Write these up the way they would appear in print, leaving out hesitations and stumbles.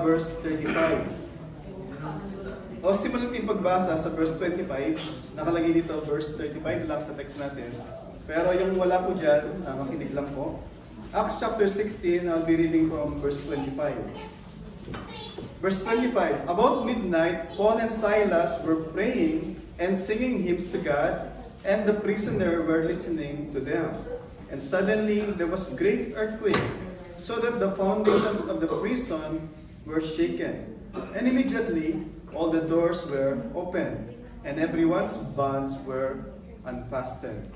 verse 35. O simulan yung pagbasa sa verse 25. Nakalagay dito verse 35 lang sa text natin. Pero yung wala po dyan, makinig lang po. Acts chapter 16, I'll be reading from verse 25. Verse 25, about midnight, Paul and Silas were praying and singing hymns to God, and the prisoner were listening to them. And suddenly there was great earthquake, so that the foundations of the prison were shaken. And immediately all the doors were opened, and everyone's bonds were unfastened.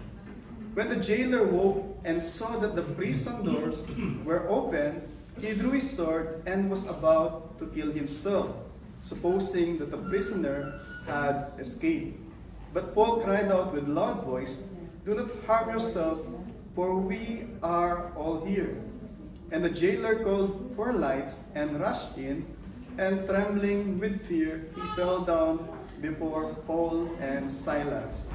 When the jailer woke and saw that the prison doors were open, he drew his sword and was about to kill himself, supposing that the prisoner had escaped. But Paul cried out with loud voice, "Do not harm yourself, for we are all here." And the jailer called for lights and rushed in, and trembling with fear, he fell down before Paul and Silas.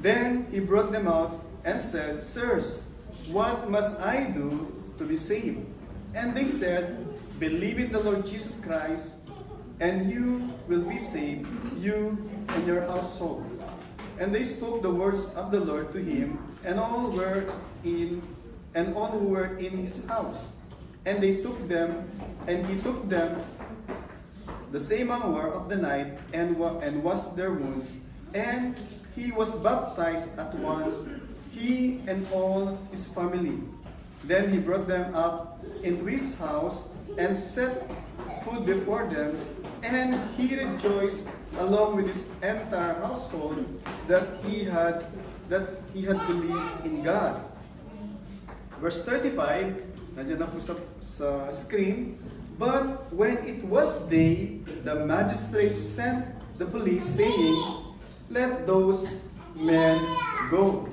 Then he brought them out and said, "Sirs, what must I do to be saved?" And they said, "Believe in the Lord Jesus Christ, and you will be saved, you and your household." And they spoke the words of the Lord to him, and all who were in his house. And they took them, and he took them the same hour of the night, and washed their wounds. And he was baptized at once, he and all his family. Then he brought them up into his house and set food before them, and he rejoiced along with his entire household that he had believed in God. Verse 35, nandiyan na po sa screen. But when it was day, the magistrates sent the police, saying, "Let those men go."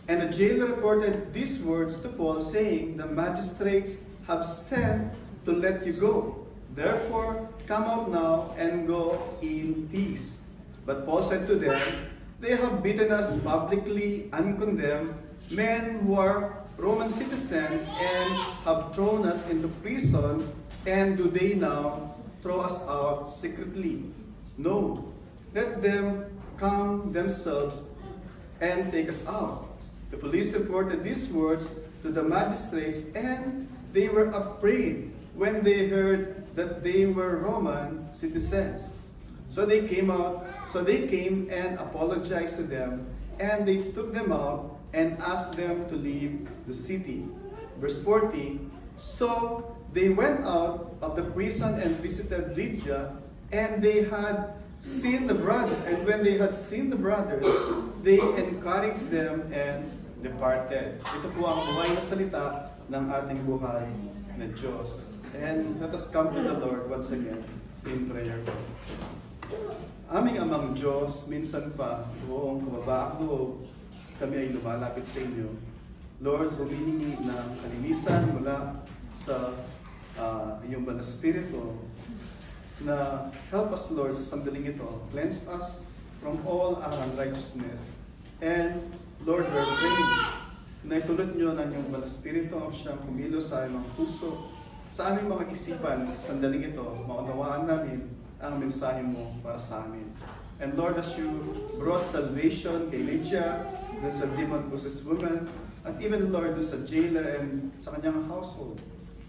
And the jailer reported these words to Paul, saying, "The magistrates have sent to let you go. Therefore, come out now and go in peace." But Paul said to them, "They have beaten us publicly uncondemned, men who are Roman citizens, and have thrown us into prison, and do they now throw us out secretly? No, let them come themselves and take us out." The police reported these words to the magistrates, and they were afraid when they heard that they were Roman citizens. So they came and apologized to them, and they took them out and asked them to leave the city. Verse 40, so they went out of the prison and visited Lydia, and they had seen the brother, and when they had seen the brothers, they encouraged them and departed. Ito po ang buhay na salita ng ating buhay na Diyos. And let us come to the Lord once again in prayer. Aming amang Diyos, minsan pa buong kababaang loob, kami ay lumalapit sa inyo. Lord, humihingi ng kalinisan mula sa iyong banal Espiritu na help us, Lord, sa sandaling ito. Cleanse us from all our unrighteousness. And Lord, we're praying na itulot nyo ng iyong banal Espiritu ang siyang kumilos sa aming puso, sa aming mga isipan sa sandaling ito, maunawaan namin ang mensahe mo para sa amin. And Lord, as you brought salvation kay Lydia, dun sa demon-possessed woman, at even, Lord, dun sa jailer and sa kanyang household,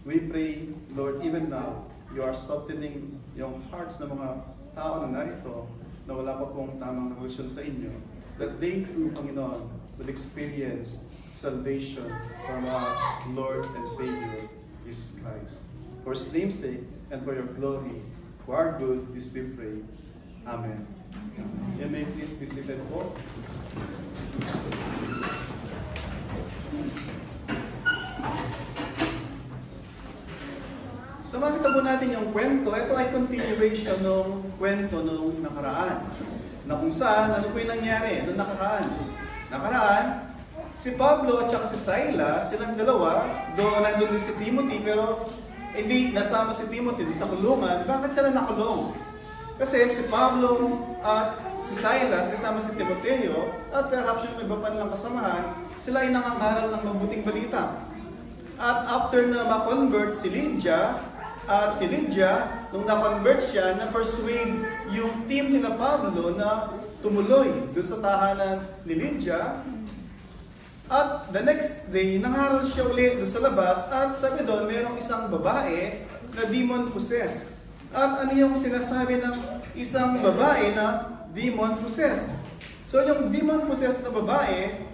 we pray, Lord, even now, you are softening yung hearts ng mga tao na narito na wala pa pong tamang relasyon sa inyo, that they too, Panginoon, will experience salvation from our Lord and Savior, Jesus Christ. For His name's sake and for your glory, for our good, this we pray. Amen. You may please be seated po. So makita po natin yung kwento. Ito ay continuation ng kwento nung nakaraan. Na kung saan, ano po yung nangyari nung nakaraan, si Pablo at saka si Silas, silang dalawa, doon nandun si Timothy, pero hindi nasama si Timothy doon sa kulungan. Bakit sila nakulong? Kasi si Pablo at si Silas kasama si Timoteo at perhaps yung iba pa nilang kasamahan, sila ay nangangaral ng mabuting balita. At after na ma-convert si Lydia, at si Lydia, nung na-convert siya, na-persuade yung team ni Pablo na tumuloy doon sa tahanan ni Lydia. At the next day, nangaral siya ulit doon sa labas at sabi doon, mayroong isang babae na demon possessed. At ano yung sinasabi ng isang babae na demon possessed? So yung demon possessed na babae,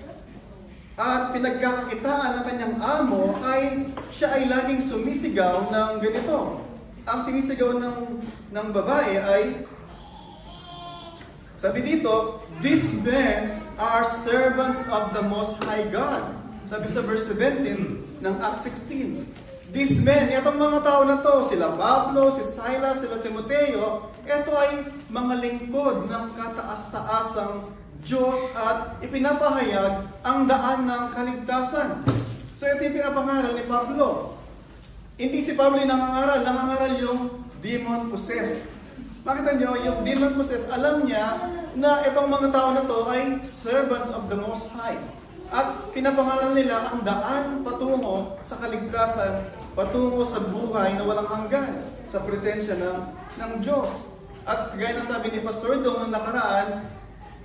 at pinagkakakitaan ng kanyang amo ay siya ay laging sumisigaw ng ganito. Ang sinisigaw ng babae ay, sabi dito, "These men are servants of the Most High God." Sabi sa verse 17 ng Acts 16. These men, itong mga tao na to, sila Pablo, si Silas, sila Timoteo, ito ay mga lingkod ng kataas-taasang Diyos at ipinapahayag ang daan ng kaligtasan. So ito yung pinapangaral ni Pablo. Hindi si Pablo yung nangangaral yung demon possessed. Makita nyo, yung demon possessed, alam niya na itong mga tao na to ay servants of the Most High. At pinapangaral nila ang daan patungo sa kaligtasan, patungo sa buhay na walang hanggan, sa presensya ng Diyos. At gaya na sabi ni Pastor Dong nung nakaraan,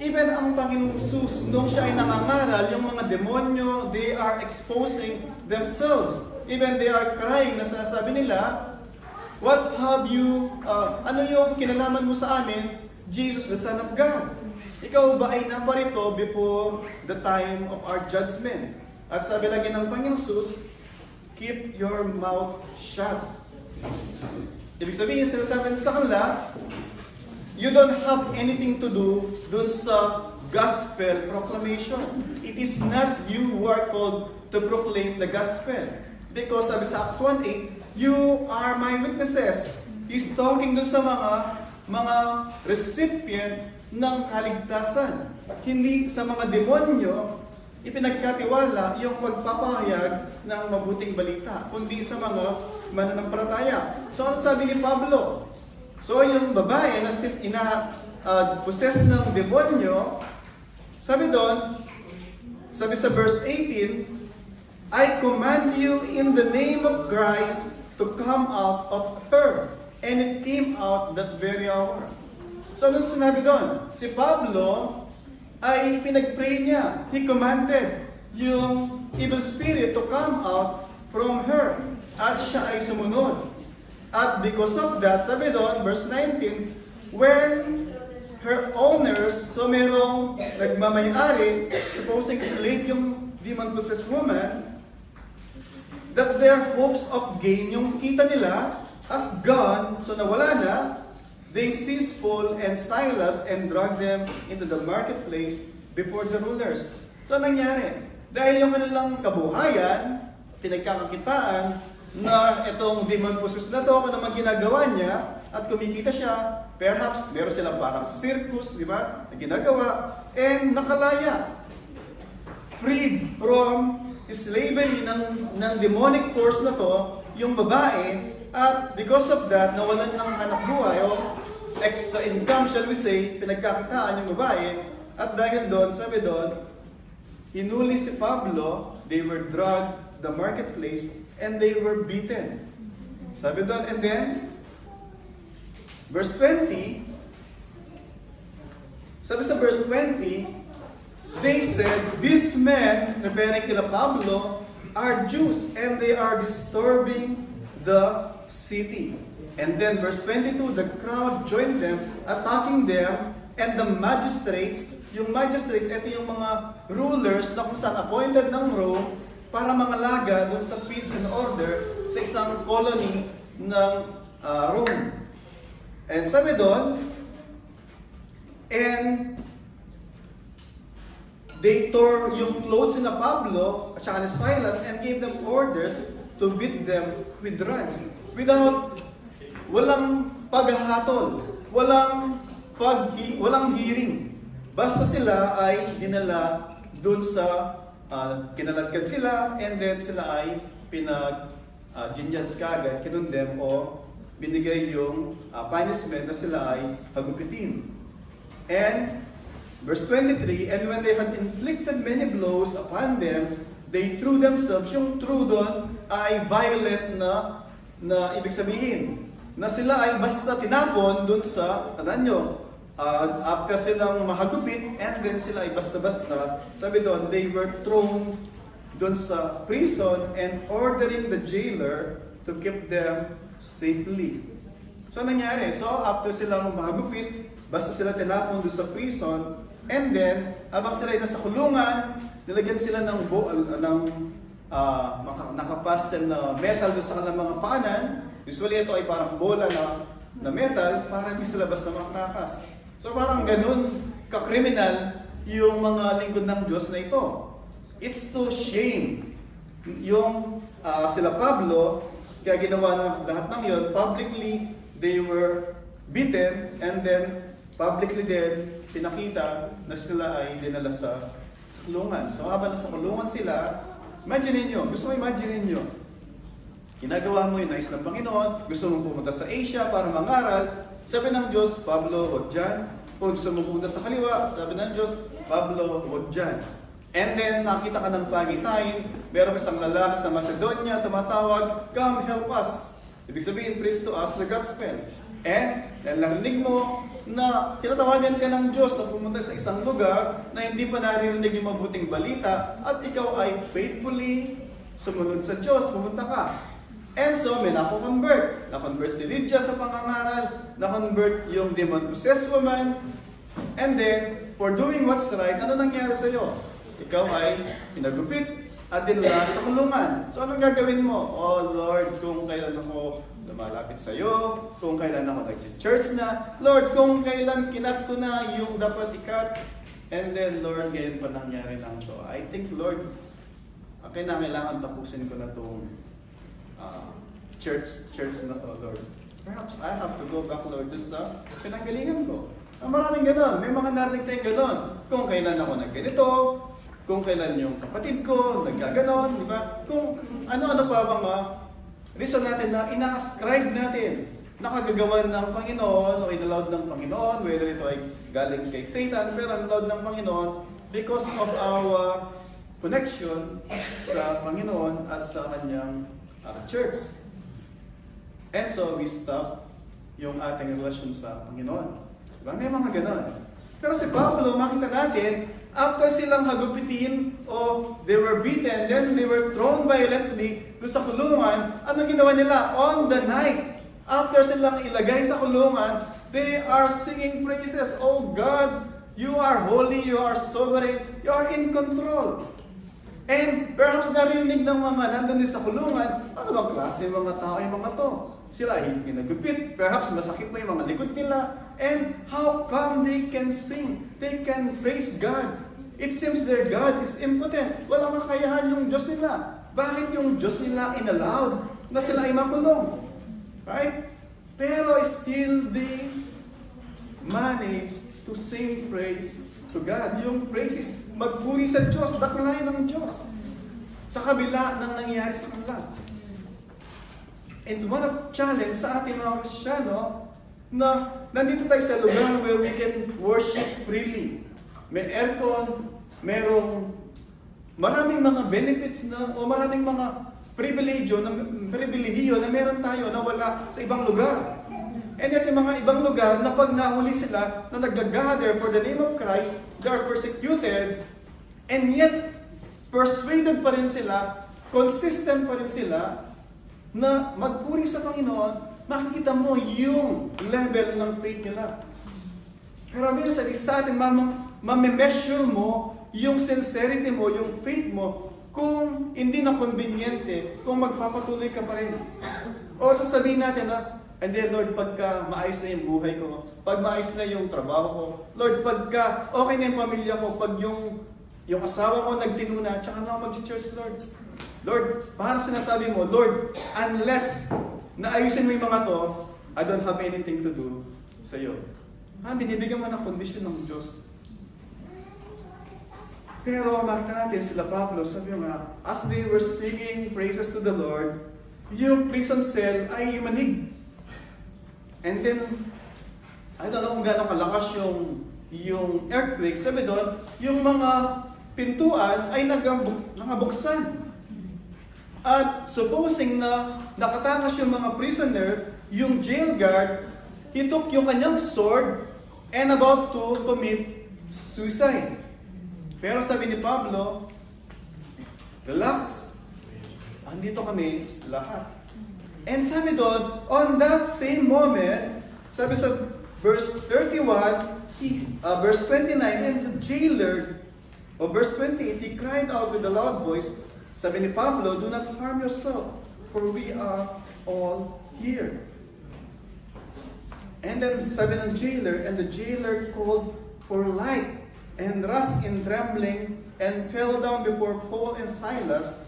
even ang Panginoong Jesus, nung siya ay nangangaral, yung mga demonyo, they are exposing themselves. Even they are crying na sinasabi nila, "What have you, ano yung kinalaman mo sa amin, Jesus, the Son of God? Ikaw ba ay naparito before the time of our judgment?" At sabi lagi ng Panginoong Jesus, "Keep your mouth shut." Ibig sabihin, sinasabi sa kanila, you don't have anything to do dun sa gospel proclamation. It is not you who are called to proclaim the gospel. Because sabi sa Acts 1:8, you are my witnesses. He's talking dun sa mga recipient ng kaligtasan. Hindi sa mga demonyo ipinagkatiwala yung pagpapahayag ng mabuting balita, kundi sa mga mananampalataya. So ano sabi ni Pablo? So yung babae na possessed ng demonyo, sabi doon, sabi sa verse 18, "I command you in the name of Christ to come out of her." And it came out that very hour. So anong sinabi doon? Si Pablo ay pinag-pray niya. He commanded yung evil spirit to come out from her. At siya ay sumunod. At because of that, sabi doon, verse 19, when her owners, so merong nagmamayari, supposing slave yung demon-possessed woman, that their hopes of gain, yung kita nila, as gone, so nawala na, they seized Paul and Silas and dragged them into the marketplace before the rulers. So nangyari, dahil yung kanilang kabuhayan, pinagkakakitaan, na itong demon possessed na to, kung naman ginagawa niya, at kumikita siya, perhaps meron silang parang circus, di ba, na ginagawa, and nakalaya. Freed from slavery ng demonic force na to, yung babae, at because of that, nawalan ng anak buhay, o extra income, shall we say, pinagkakitaan yung babae, at dahil doon, sabi doon, hinuli si Pablo, they were dragged the marketplace, and they were beaten. Sabi doon, and then, verse 20, sabi sa verse 20, they said, "These men," referring kila Pablo, "are Jews, and they are disturbing the city." And then verse 22, the crowd joined them, attacking them, and the magistrates, yung magistrates, ito yung mga rulers na kung saan appointed ng Rome, para mangalaga doon sa peace and order sa isang colony ng Rome. And sabi doon, and they tore yung clothes ni Pablo at saka ni Silas and gave them orders to beat them with rods. Walang paghahatol, walang hearing. Basta sila ay dinala doon sa kinaladkad sila, and then sila ay jinjans kagad, kinundem o binigay yung punishment na sila ay hagupitin. And verse 23, and when they had inflicted many blows upon them, they threw themselves, yung threw doon, ay violent na ibig sabihin na sila ay basta tinapon dun sa after silang mahagupit, and then sila ay basta-basta, sabi doon, they were thrown dun sa prison and ordering the jailer to keep them safely. So nangyari, so after silang mahagupit, basta sila tinapon dun sa prison, and then habang sila ay nasa kulungan, nilagyan sila ng nakapastel na metal doon sa kanilang mga paanan. Usually ito ay parang bola na metal para hindi sila basta makatakas. So parang ganun ka-criminal yung mga lingkod ng Diyos na ito. It's to shame yung sila Pablo, kaya ginawa ng lahat ng yun. Publicly, they were beaten, and then publicly din pinakita na sila ay dinala sa kulungan. So habang nasa kulungan sila, imagine niyo, gusto mo imagine niyo, ginagawa mo yung nais ng Panginoon, gusto mo pumunta sa Asia para mangaral, sabi ng Diyos, Pablo, huwag dyan. Kung gusto mo pumunta sa kaliwa, sabi ng Diyos, Pablo, huwag dyan. And then, nakita ka ng pangitain, meron isang lalaki sa Macedonia, tumatawag, come help us. Ibig sabihin, preach to us the gospel. And narinig mo na tinatawagan ka ng Diyos na pumunta sa isang lugar na hindi pa naririnig yung mabuting balita, at ikaw ay faithfully sumunod sa Diyos, pumunta ka. And so, may naku-convert. Na-convert si Lydia sa pangangaral, na-convert yung demon-possessed woman, and then, for doing what's right, ano nangyari sa iyo? Ikaw ay pinagupit at dinala sa kulungan. So, anong gagawin mo? Oh Lord, kung kailan ako lumalapit sa iyo, kung kailan ako nag-church na, Lord, kung kailan kinat ko na yung dapat ikat, and then, Lord, ngayon pa nangyari lang to. I think, Lord, kailangan tapusin ko na itong church na to, Lord. Perhaps I have to go back, Lord, doon sa pinanggalingan ko. Maraming ganon. May mga narinig tayong ganon. Kung kailan ako nagganito, kung kailan yung kapatid ko nagkaganon, di ba? Kung ano-ano pa bang reason natin na ina-ascribe natin nakagagawa ng Panginoon o inallowed ng Panginoon, whether ito ay galing kay Satan, pero inallowed ng Panginoon because of our connection sa Panginoon at sa kanyang church. And so we stop yung ating relasyon sa Panginoon. Diba? May mga ganon. Pero si Pablo, makita natin, after silang hagupitin o they were beaten, then they were thrown violently doon sa kulungan, ano ginawa nila? On the night, after silang ilagay sa kulungan, they are singing praises. Oh God, you are holy, you are sovereign, you are in control. And perhaps narinig ng mga nandun sa kulungan, ano bang klase mga tao yung mga to? Sila ay ginagupit, perhaps masakit pa yung mga likod nila. And how come they can sing? They can praise God. It seems their God is impotent. Walang makayahan yung Diyos nila. Bakit yung Diyos nila inallowed na sila ay makulong? Right? Pero still they manage to sing praise to God. Yung praise is magpuri sa Diyos, dakilain ng Diyos. Sa kabila ng nangyayari sa kanila. And one of challenge sa ating mga Kristyano na nandito tayo sa lugar where we can worship freely. May aircon, merong maraming mga benefits na o maraming mga pribilehiyo na meron tayo na wala sa ibang lugar. And yet yung mga ibang lugar na pag nahuli sila na nag-gather for the name of Christ, they are persecuted, and yet persuaded pa rin sila, consistent pa rin sila na magpuri sa Panginoon. Makikita mo yung level ng faith nila. Pero minsan, sa atin, mame-measure mo yung sincerity mo, yung faith mo, kung hindi na conveniente, kung magpapatuloy ka pa rin. O sasabihin natin na, and then Lord, pagka maayos na yung buhay ko, pag maayos na yung trabaho ko, Lord, pagka okay na yung pamilya ko, pag yung asawa ko nagtinuna, tsaka na ako mag-church, Lord. Lord, parang sinasabi mo, Lord, unless naayusin mo yung mga to, I don't have anything to do sa iyo. Binibigyan mo ng kondisyon ng Diyos. Pero makita natin sila Pablo, sabi nga, as they were singing praises to the Lord, yung prison cell ay yumanig. And then, I don't know kung gano'ng kalakas yung earthquake. Sabi doon, yung mga pintuan ay nangabuksan. At supposing na nakatakas yung mga prisoner, yung jail guard, he took yung kanyang sword and about to commit suicide. Pero sabi ni Pablo, relax, andito kami lahat. And sabi doon, on that same moment, sabi sa verse 31, verse 29, and the jailer, o verse 28, he cried out with a loud voice, sabi ni Pablo, do not harm yourself, for we are all here. And then sabi ng jailer, and the jailer called for light, and rushed in trembling, and fell down before Paul and Silas,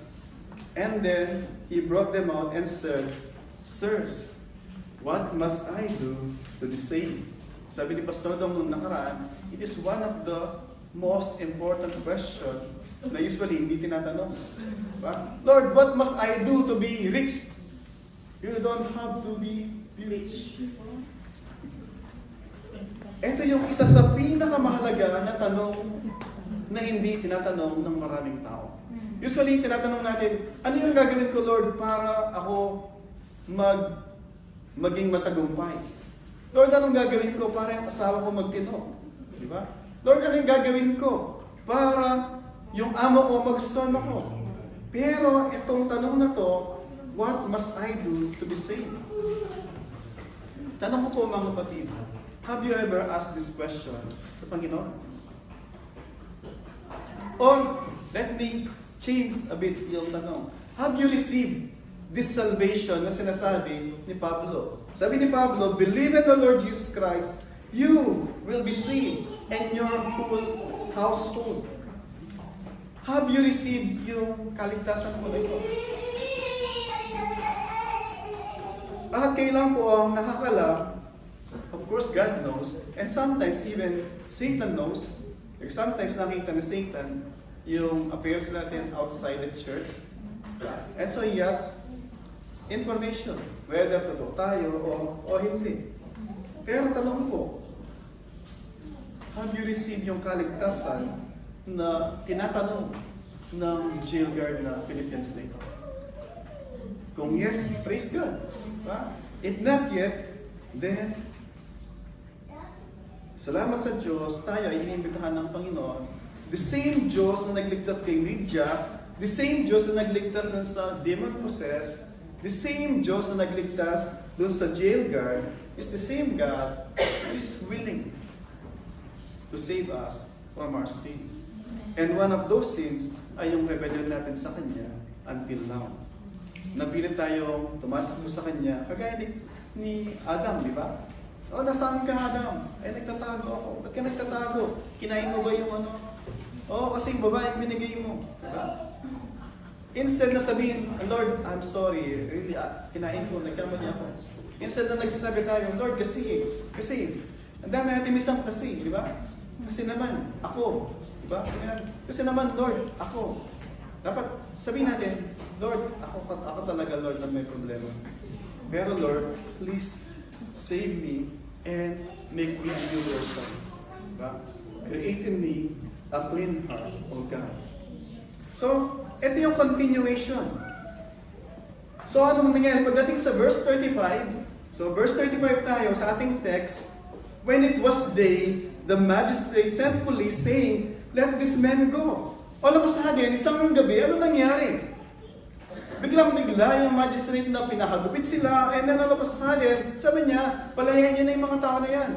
and then he brought them out and said, Sirs, what must I do to be saved? Sabi ni Pastor Dong nung nakaraan, it is one of the most important question na usually hindi tinatanong. Diba? Lord, what must I do to be rich? You don't have to be rich. Ito yung isa sa pinakamahalaga na tanong na hindi tinatanong ng maraming tao. Usually, tinatanong natin, ano yung gagawin ko, Lord, para ako maging matagumpay? Lord, anong gagawin ko para yung asawa ko magtino? Di ba? Lord, ano yung gagawin ko para yung amo ko magustuhan ako? Pero itong tanong na to, what must I do to be saved? Tanong ko po mga kapatid, have you ever asked this question sa Panginoon? Or, let me change a bit yung tanong. Have you received this salvation na sinasabi ni Pablo? Sabi ni Pablo, believe in the Lord Jesus Christ, you will be saved and your whole household. Have you received yung kaligtasan mo na ito? At kailan po ang nakakala? Of course, God knows. And sometimes even Satan knows. Like sometimes nakita ni Satan yung affairs natin outside the church. And so he has information, whether totoo tayo o hindi. Pero tanong ko, have you received yung kaligtasan na tinatanong ng jail guard na Philippians na ito? Kung yes, praise God. Diba? If not yet, then salamat sa Diyos, tayo ay inimbitahan ng Panginoon. The same Diyos na nagligtas kay Lydia, the same Diyos na nagligtas dun sa demon-possessed, the same Diyos na nagligtas dun sa jail guard, is the same God who is willing to save us from our sins. And one of those sins ay yung rebellion natin sa Kanya until now. Napilit tayong tumatakbo sa Kanya, kagaya ni Adam, di ba? O, nasaan ka, Adam? Ay, nagtatago ako. Ba't ka nagtatago? Kinain mo ba yung ano? O, kasi yung babaeng binigay mo. Diba? Instead na sabihin, Lord, I'm sorry. Really, kinain ko, nagkamali ako. Instead na nagsasabi tayo, Lord, kasi, ang dami natin misang kasi, di ba? Kasi naman, ako. Di ba? Kasi naman, Lord, ako. Dapat sabihin natin, Lord, ako talaga, Lord, na may problema. Pero Lord, please save me and make me a new person. Diba? Create in me a clean heart, O God. So, ito yung continuation. So, ano nangyari? Pagdating sa verse 35, so verse 35 tayo sa ating text, when it was day, the magistrate sent police saying, let this man go. All of a sudden, isang gabi, ano nangyari? Biglang-bigla yung magistrate na pinahagupit sila, and then all of a sudden, sabi niya, palayain niya na yung mga tao na yan.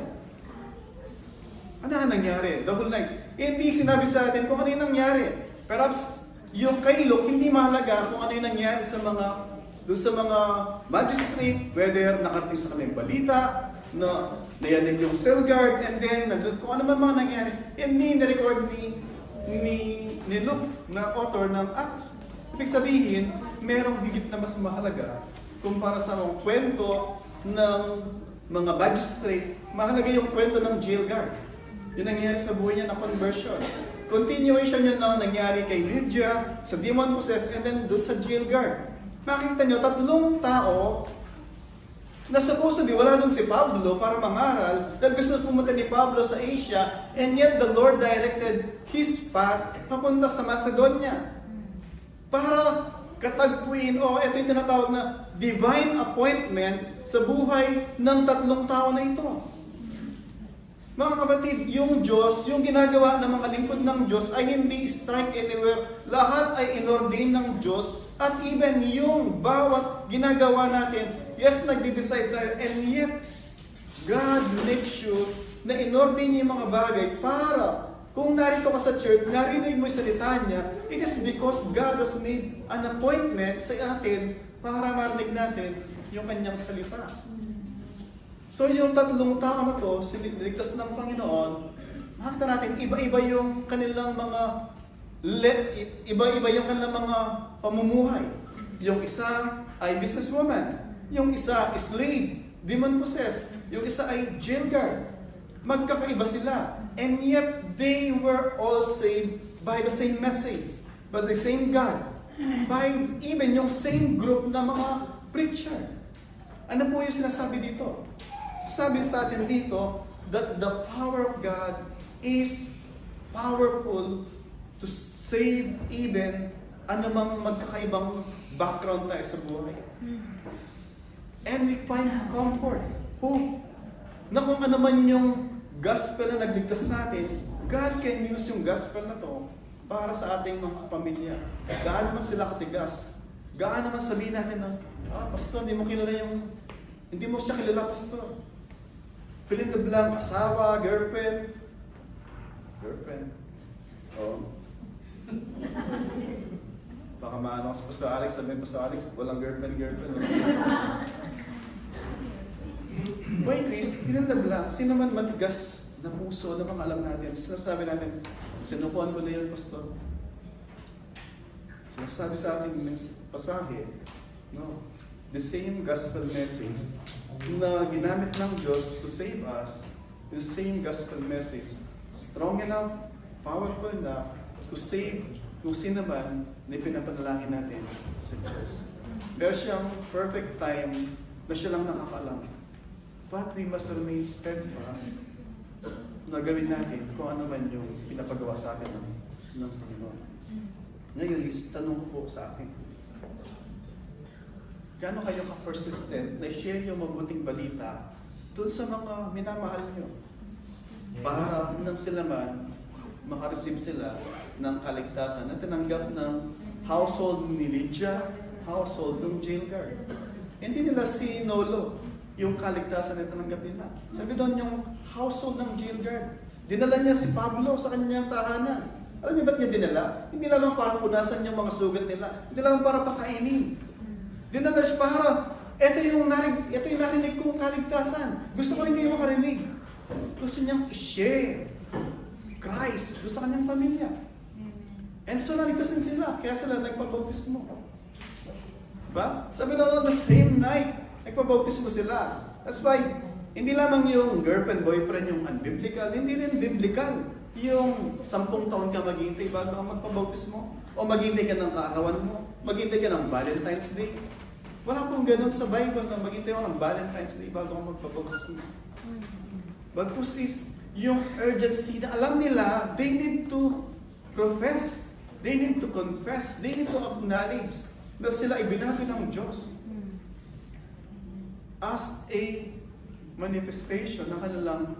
Ano ang nangyari? Double night. Hindi sinabi sa atin kung ano yung nangyari. Perhaps yung kay Luke, hindi mahalaga kung ano yung nangyari sa mga magistrate, whether nakarating sa kanilang balita, na nayanig yung cell guard, and then kung ano man mga nangyari, hindi na-record ni Luke na author ng Acts. Ibig sabihin, merong higit na mas mahalaga kumpara sa mga kwento ng mga magistrate. Mahalaga yung kwento ng jail guard. Yung nangyari sa buhay niya na conversion. Continuation yun na nangyari kay Lydia, sa demon-possessed, and then doon sa jail guard. Makikita nyo, tatlong tao na supposedly wala doon si Pablo para mangaral dahil gusto pumunta ni Pablo sa Asia, and yet the Lord directed his path papunta sa Macedonia para katagpuin o ito yung tinatawag na divine appointment sa buhay ng tatlong tao na ito. Mga kapatid, yung Diyos, yung ginagawa ng mga lingkod ng Diyos ay hindi strike anywhere. Lahat ay inordain ng Diyos. At even yung bawat ginagawa natin, yes, nagde-decide tayo, and yet, God makes sure na inordain niya yung mga bagay para kung narito ka sa church, narinig mo yung salita niya, it is because God has made an appointment sa atin para marinig natin yung kanyang salita. So yung tatlong tao na to, siniligtas ng Panginoon, makita natin, iba-iba yung kanilang mga iba-iba yung kanilang mga pamumuhay. Yung isa ay businesswoman, yung isa slave, demon-possessed, yung isa ay jail guard. Magkakaiba sila. And yet, they were all saved by the same message, by the same God, by even yung same group na mga preacher. Ano po yung sinasabi dito? Sabi sa atin dito that the power of God is powerful to save even anumang magkakaibang background tayo sa buhay. And we find comfort, hope, na kung ano man yung gospel na nagligtas sa atin, God can use yung gospel na to para sa ating mga pamilya. Gaano man sila katigas, gaano man sabihin natin na, pastor, hindi mo siya kilala, pastor. Fill in the blank, asawa, girlfriend. Oh. Baka maano ko sa Pastor Alex, sabihin Pastor Alex, walang girlfriend. Boy, Chris, fill in the blank. Sino man matigas na puso, na mga alam natin, sinasabi natin, sinukuhan mo na yun, Pastor. Sinasabi sa ating pasahe, no? The same gospel message na ginamit ng Diyos to save us, the same gospel message, strong enough, powerful enough to save kung sino man na pinapanalangin natin sa Diyos. Pero siyang perfect time na siya lang nakakalam. But we must remain steadfast na gawin natin kung ano man yung pinapagawa sa atin ng Panginoon. Ngayon, tanong ko po sa akin, gaano kayo ka-persistent na share yung mabuting balita doon sa mga minamahal nyo? Para nang sila man, makareceive sila ng kaligtasan na tinanggap ng household ni Lydia, household ng jail guard. Hindi nila sinolo yung kaligtasan na tinanggap nila. Sabi doon yung household ng jail guard. Dinala niya si Pablo sa kanyang tahanan. Alam niyo ba't niya dinala? Hindi lamang para punasan yung mga sugat nila. Hindi lamang para pakainin. Dinala siya para, ito yung narinig kong kaligtasan. Gusto ko rin kayo makarinig. Gusto niyang i-share Christ doon sa kanyang pamilya. And so naligtasin sila, kaya sila nagpabautismo. Diba? Sabi na the same night, nagpabautismo sila. That's why, hindi lamang yung girlfriend, boyfriend yung unbiblical, hindi rin biblical. Yung 10 taon ka maghintay bago ka magpabautismo. O maghintay ka ng kaarawan mo. Maghintay ka ng Valentine's Day. Wala pong ganun sa Bible na maghintay ako ng Valentine's Day bago ka magpabautismo. But this is yung urgency na alam nila, they need to profess, they need to confess, they need to acknowledge na sila ibinago ng Diyos as a manifestation ng kanilang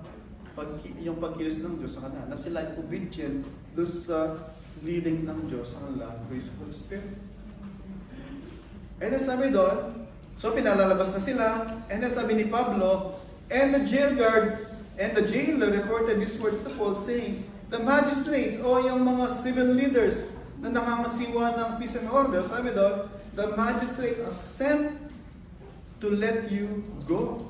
yung pagkilos ng Diyos sa kanila, na sila ay obedient doon sa leading ng Diyos sa kanilang graceful spirit. And then sabi doon, so pinalalabas na sila, and then sabi ni Pablo, and the jail guard and the jailer reported these words to Paul, saying, the magistrates o yung mga civil leaders na nangangasiwa ng peace and order, sabi doon, the magistrate has sent to let you go.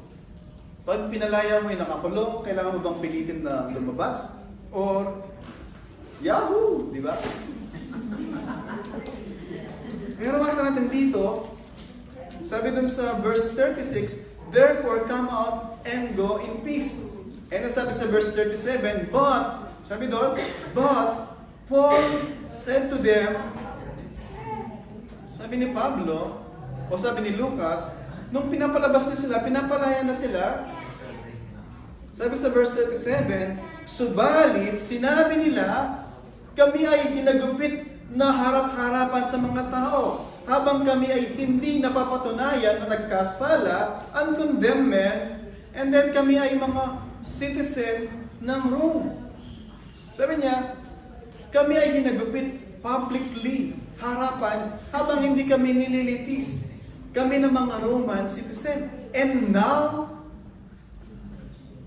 Pag pinalaya mo yung nakakulong, kailangan mo bang pilitin na lumabas? Or, yahoo! Di ba? Pero makita natin dito, sabi dun sa verse 36, therefore come out and go in peace. And sabi sa verse 37, but, sabi doon, but Paul said to them, sabi ni Pablo, o sabi ni Lucas, nung pinapalabas na sila, pinapalaya na sila, sabi sa verse 37, subalit, sinabi nila, kami ay ginagupit na harap-harapan sa mga tao. habang kami ay hindi napapatunayan na nagkasala, uncondemned men, and then kami ay mga citizen ng Rome. Sabi niya, kami ay hinagupit publicly, harapan, habang hindi kami nililitis. Kami ng mga Roman citizen. And now,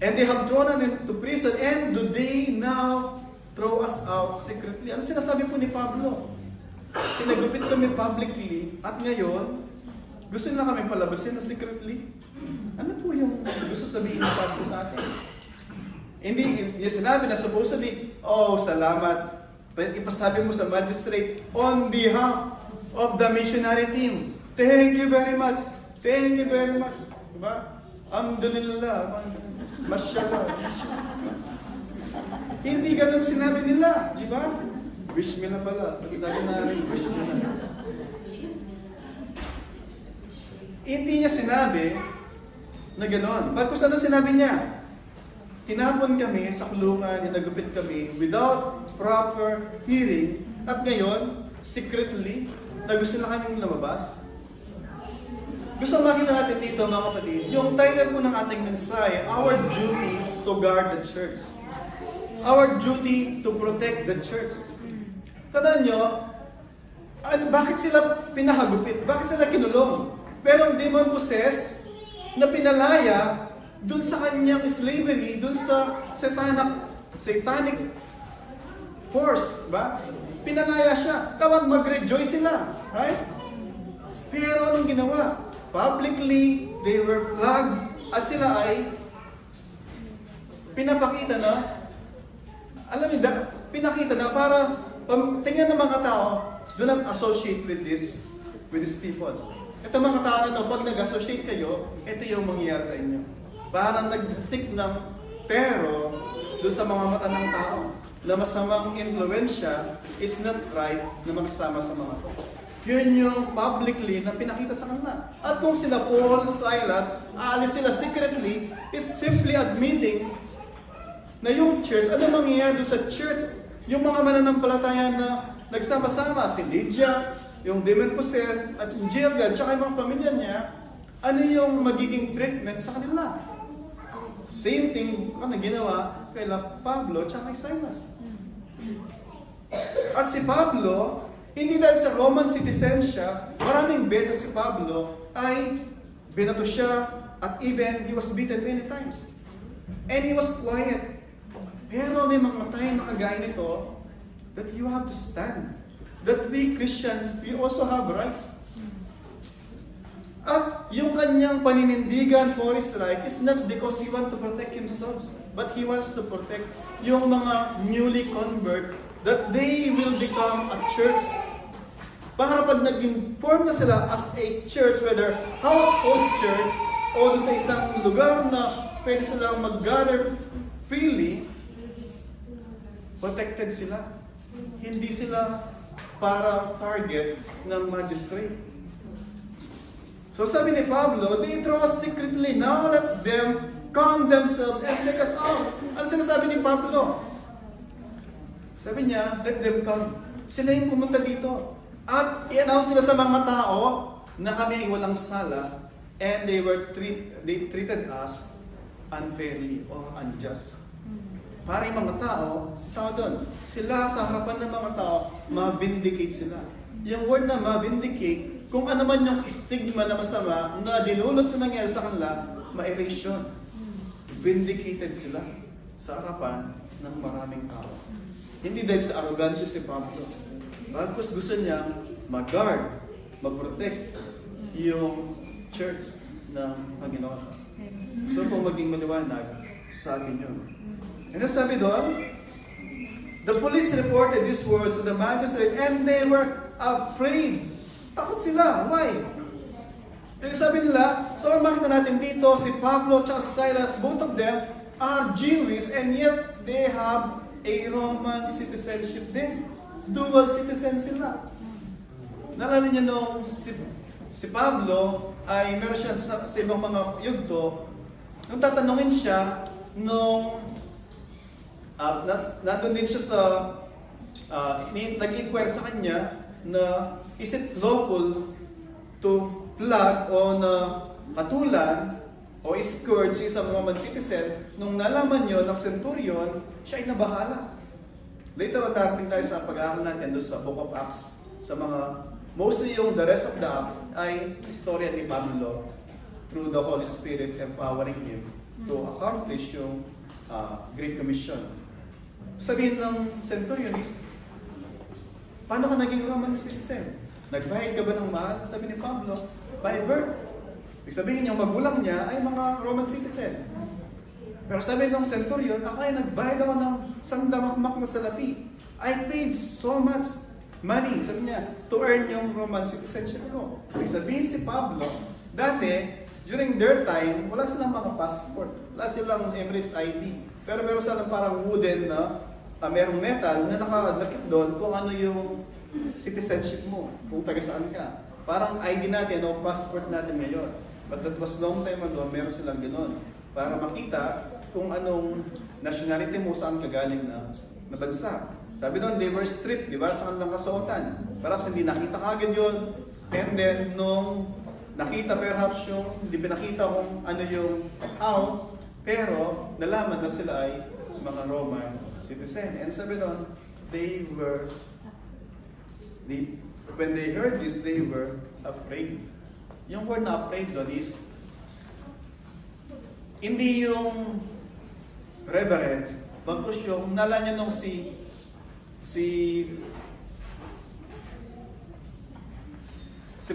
and they have thrown us into prison, and do they now throw us out secretly? Ano sinasabi po ni Pablo? Hinagupit kami publicly, at ngayon, gusto nila kami palabasin na secretly? Ano po yung gusto sabihin ni Pablo sa atin? Hindi niya sinabi na supposedly, oh, salamat. Ipasabi mo sa magistrate, on behalf of the missionary team, thank you very much. Thank you very much. Diba? Alhamdulillah. Mashallah. Hindi ganun sinabi nila. Diba? Wish me na pala. Pagkita na rin, wish me na. Hindi niya sinabi na gano'n. Bagkus ano sinabi niya? Tinapon kami sa kulungan, hinagupit kami without proper hearing, at ngayon, secretly, na gusto na kaming lumabas. Gusto makita natin dito, mga kapatid, yung title po ng ating mensahe, Our Duty to Guard the Church. Our duty to protect the church. Tandaan nyo, bakit sila pinahagupit? Bakit sila kinulong? Pero ang demon possessed na pinalaya dun sa kanyang slavery, dun sa satanic force, ba? Pinalaya siya. Tawag mag-rejoice sila, right? Pero anong ginawa? Publicly, they were flogged, at sila ay pinapakita na, alam niyo, pinakita na para tingnan ng mga tao, do not associate with these people. Ito mga tao na ito, pag nag-associate kayo, ito yung mangyayari sa inyo. Parang nag-seek ng pero doon sa mga mata ng tao na masamang influensya, it's not right na makisama sa mga to. Yun yung publicly na pinakita sa kanila. At kung sila Paul, Silas, aalis sila secretly, it's simply admitting na yung church, ano mangyayari doon sa church? Yung mga mananampalataya na nagsama-sama, si Lydia, yung demon possessed, at yung Gilgal, tsaka yung mga pamilya niya, ano yung magiging treatment sa kanila? Same thing na ginawa kay Pablo at kay Silas. At si Pablo, hindi dahil sa Roman citizen siya, maraming beses si Pablo ay binato siya at even he was beaten many times. And he was quiet. Pero may mga time na kagaya nito that you have to stand. That we Christian, we also have rights. At yung kanyang paninindigan for his right is not because he wants to protect himself, but he wants to protect yung mga newly convert, that they will become a church. Para pag naging form na sila as a church, whether household church o sa isang lugar na pwede silang mag-gather freely, protected sila. Hindi sila para target ng magistrate. So sabi ni Pablo, they draw us secretly, now let them calm themselves and take us out. Ano sinasabi ni Pablo? Sabi niya, let them come. Sila yung pumunta dito. At i-announce sila sa mga tao na kami ay walang sala, and they treated us unfairly or unjust. Para yung mga tao doon, sila sa harapan ng mga tao, ma-vindicate sila. Yung word na ma-vindicate, kung ano man yung stigma na masama na dinulot na nangyari sa kanila, ma-erase yun. Vindicated sila sa harapan ng maraming tao. Hindi dahil sa arrogante si Pablo. Bagkus gusto niya mag-guard, mag-protect yung church ng Panginoon. So kung maging maliwanag, sa akin yun. And sabi doon, the police reported these words to the magistrate and they were afraid. Takot sila. Why? Kaya sabi nila, so makita natin dito, si Pablo at si Silas, both of them are Jewish and yet they have a Roman citizenship din. Dual citizen sila. Naalala niyo nung si Pablo ay meron siya sa ibang mga yugto, nung tatanungin siya, nung nandun din siya sa nag-inquire sa kanya na is it lawful to flog o na patulan o scourge yung isang Roman citizen nung nalaman nyo ng centurion, siya ay nabahala. Later on, darating tayo sa pag-aaral natin doon sa Book of Acts, sa mga, mostly yung the rest of the Acts ay istorya ni Pablo through the Holy Spirit empowering him to accomplish yung Great Commission. Sabihin ng centurion is, paano ka naging Roman citizen? Nagbayad ka ba ng mahal? Sabi ni Pablo, by birth. Ibig sabihin yung magulang niya ay mga Roman citizen. Pero sabi ng centurion, ako ay nagbayad ako ng sandamakmak na salapi. I paid so much money, sabi niya, to earn yung Roman citizenship ko. Ibig sabihin si Pablo, dati, during their time, wala silang mga passport. Wala silang Emirates ID. Pero meron silang parang wooden na merong metal na nakadakip doon kung ano yung citizenship mo, kung taga saan ka. Parang ID natin o passport natin ngayon. But that was long time ago, meron silang gano'n. Para makita kung anong nationality mo, saan ka galing na bansa. Sabi doon, they were stripped, di ba? Saan lang kasuotan. Perhaps hindi nakita kagad yun. And then, nung nakita perhaps yung, hindi pinakita kung ano yung how, pero nalaman na sila ay mga Roman citizen. And sabi doon, when they heard this, they were afraid. Yung word na afraid doon is, hindi yung reverence, bagkus yung nala niya nung si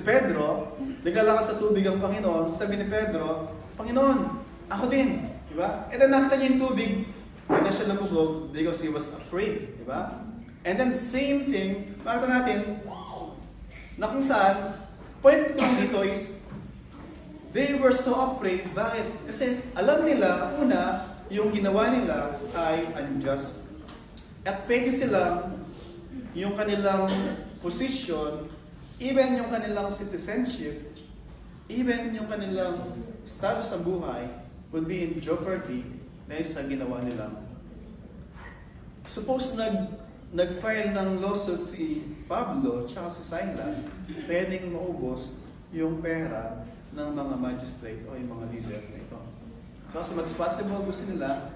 Pedro, naglalakad sa tubig ang Panginoon, sabi ni Pedro, Panginoon, ako din, di ba? And then nakita niya yung tubig, hindi na siya namugog because he was afraid, di ba? And then same thing, makita natin, na kung saan, point ko dito is, they were so afraid. Bakit? Kasi alam nila, una, yung ginawa nila ay unjust. At pwede silang yung kanilang position, even yung kanilang citizenship, even yung kanilang status sa buhay would be in jeopardy dahil sa ginawa nila. Suppose nag-file ng lawsuit si Pablo at si Silas, pwedeng maubos yung pera ng mga magistrate o yung mga leader na ito. So as much as possible, gusto nila,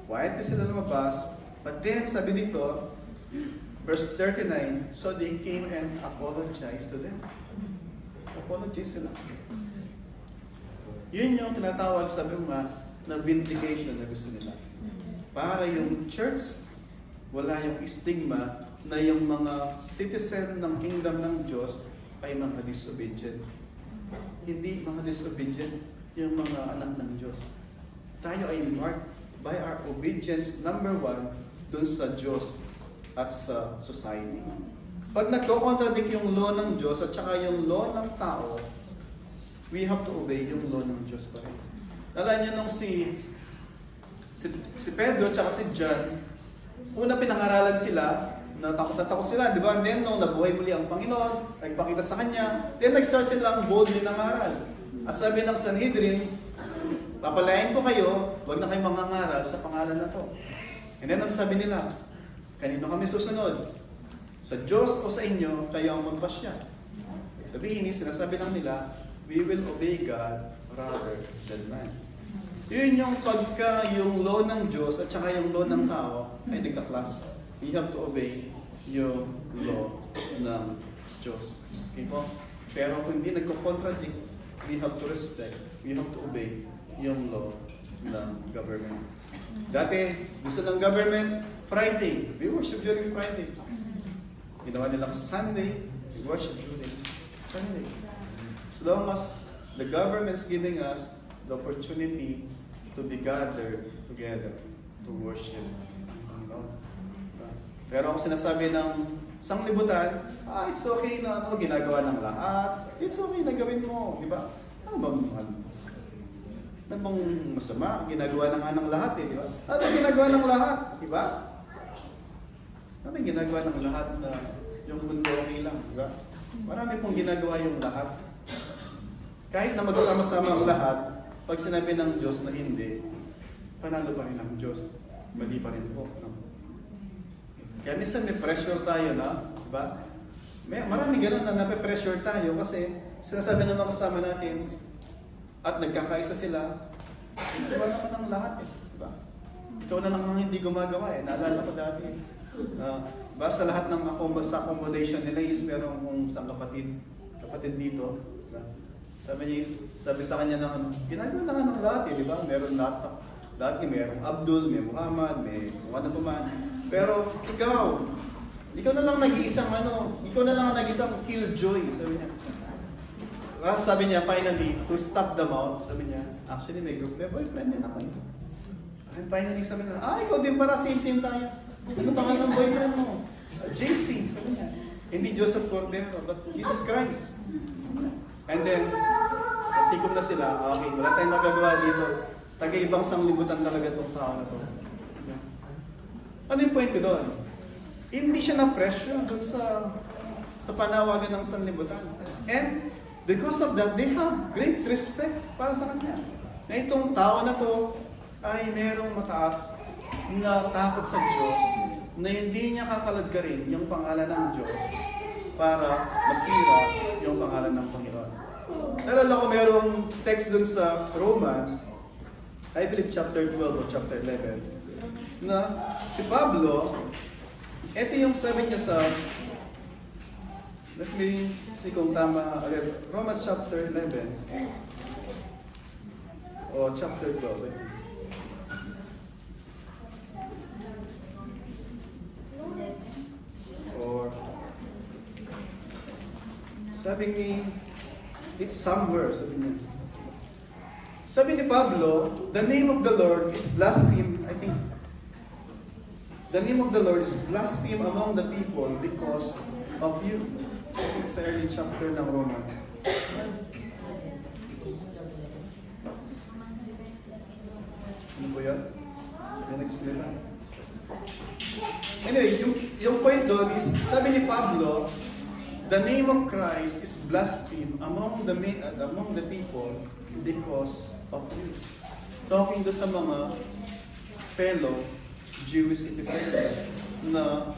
quietly sila lumabas, but then sabi dito, verse 39, so they came and apologized to them. Apologize sila. Yun yung tinatawag, sabi mo nga, na vindication na gusto nila. Para yung church, wala yung stigma na yung mga citizen ng kingdom ng Diyos ay mga disobedient. Hindi mga disobedient yung mga anak ng Diyos. Tayo ay marked by our obedience, number one, dun sa Diyos at sa society. Pag nagko-contradict yung law ng Diyos at saka yung law ng tao, we have to obey yung law ng Diyos pa rin. Alam niyo nung si Pedro at saka si John, una pinangaralan sila, na takot sila, di ba? And then, nung nabuhay muli ang Panginoon, nagpakita sa Kanya, then nag-start silang boldly nangaral. At sabi ng Sanhedrin, papalayan ko kayo, huwag na kayong mangangaral sa pangalan na to. And then, ang sabi nila, kanino kami susunod? Sa Diyos o sa inyo, kayo ang magpasya. Sabihin, sinasabi lang nila, we will obey God rather than man. Yun yung pagka yung law ng Diyos at saka yung law ng tao ay nagka-class. We have to obey yung law ng Diyos. Okay po? Pero kung hindi nagko-contradict, we have to respect, we have to obey yung law ng government. Dati, gusto ng government, Friday. We worship during Friday. Ginawa nilang Sunday, we worship during Sunday. As long as the government's giving us the opportunity to be gathered together to worship. Pero ako sinasabi ng sanglibutan, it's okay na ginagawa ng lahat. It's okay na gawin mo, di ba? Ano bang masama? Ginagawa na nga ng lahat di ba? Ano ginagawa ng lahat, di ba? Ano ginagawa ng lahat na yung mundo okay lang, di ba? Marami pong ginagawa yung lahat. Kahit na magsama-sama ang lahat, pag sinabi ng Diyos na hindi, panalo pa rin ang Diyos. Mali pa rin po. No? Kaya minsan may pressure tayo na, di ba? Marami ganun na nape-pressure tayo kasi sinasabi ng mga kasama natin at nagkakaisa sila, ikaw naman ang lahat eh. Diba? Ikaw na lang ang hindi gumagawa eh. Naalala ko dati. Basta lahat ng sa accommodation nila is merong kung isang kapatid dito. Diba? Sabi sa kanya ng ginagawa na nga ng lahat eh, di ba? Meron lahat merong Abdul, may Muhammad, may kung ano pa man. Pero ikaw na lang nag-iisang killjoy, sabi niya. Sabi niya, finally, to stop them out, sabi niya, actually may boyfriend din ako. And finally, sabi niya, ikaw din para, same tayo. Ano pangalan ng boyfriend mo? JC, sabi niya. Hindi Joseph Cordero, but Jesus Christ. And then, natikom na sila, okay, wala tayong magagawa dito. Taga-ibang sanglibutan talaga itong tao na to. Ano yung point ko doon? Hindi siya na-pressure doon sa panawagan ng sanlibutan. And because of that, they have great respect para sa kanya. Na itong tao na to ay merong mataas na takot sa Diyos na hindi niya kakaladkarin yung pangalan ng Diyos para masira yung pangalan ng Panginoon. Nalala ko merong text dun sa Romans, I believe chapter 12 o chapter 11, na si Pablo, ito yung sabi niya sa, let me see kung tama ulit, Romans chapter 11, o chapter 12. Or, sabi ni, it's somewhere, sabi niya. Sabi ni Pablo, the name of the Lord is blasphemed, I think, the name of the Lord is blasphemed among the people because of you. Sa early chapter ng Romans. Ano po yan? Yan nagsalita. Anyway, yung point doon is, sabi ni Pablo, the name of Christ is blasphemed among the people because of you. Talking do sa mga fellow Jewish citizens na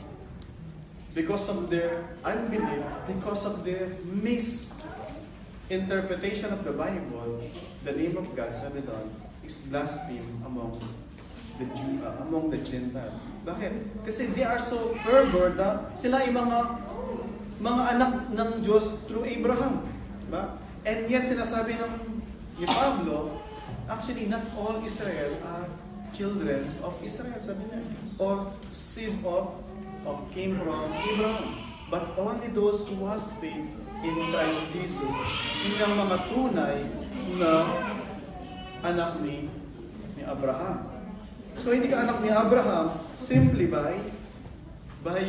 because of their unbelief, because of their misinterpretation of the Bible, the name of God, sabi doon, is blasphemed among the Gentiles. Bakit? Kasi they are so fervor na sila ay mga anak ng Diyos through Abraham. Diba? And yet sinasabi ni Pablo, actually not all Israel are children of Israel, sabi niya. Or seed of came from Abraham. But only those who has faith in Christ Jesus, yun ang mga tunay na anak ni Abraham. So hindi ka anak ni Abraham simply by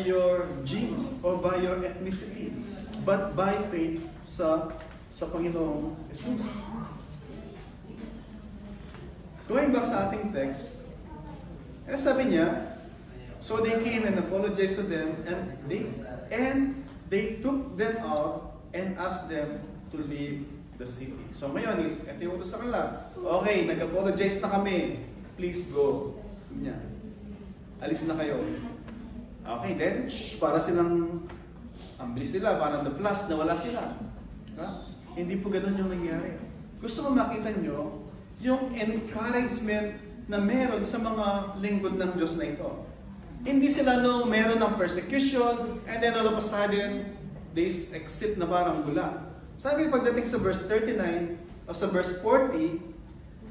your genes or by your ethnicity, but by faith sa Panginoong Jesus. Going back sa ating text, sabi niya, so they came and apologized to them, and they took them out and asked them to leave the city. So ngayon is, ito yung utos sa kanila. Okay, nag-apologize na kami. Please go. Niya. Alis na kayo. Okay, then, para silang, amblis sila, parang the flash, nawala sila. Hindi po ganun yung nangyari. Gusto mo makita nyo, yung encouragement na meron sa mga lingkod ng Diyos na ito. Hindi sila meron ng persecution, and then all of a sudden, they exit na parang bula. Sabi pagdating sa verse 39, o sa verse 40,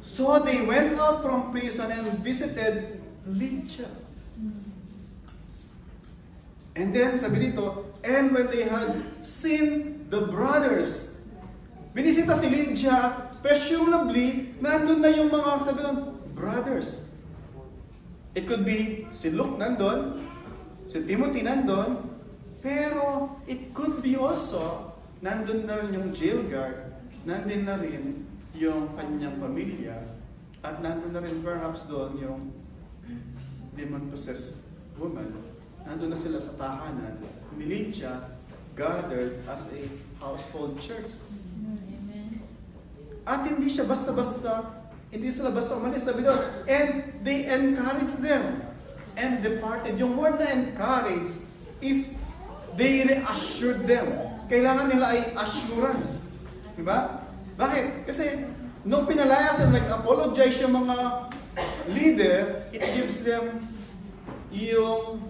so they went out from prison and visited Lydia. And then, sabi dito, and when they had seen the brothers, binisita si Lydia, presumably, nandun na yung mga, sabi ng brothers. It could be si Luke nandun, si Timothy nandun, pero it could be also, nandun na rin yung jail guard, nandun na rin yung kanyang pamilya, at nandun na rin perhaps doon yung demon-possessed woman. Nandun na sila sa tahanan ni Lydia, gathered as a household church. At hindi siya hindi sila basta umalis. Sabi doon, and they encouraged them and departed. Yung word na encourage is they reassured them. Kailangan nila ay assurance. Diba? Bakit? Kasi nung pinalayasan, nag-apologize yung mga leader, it gives them yung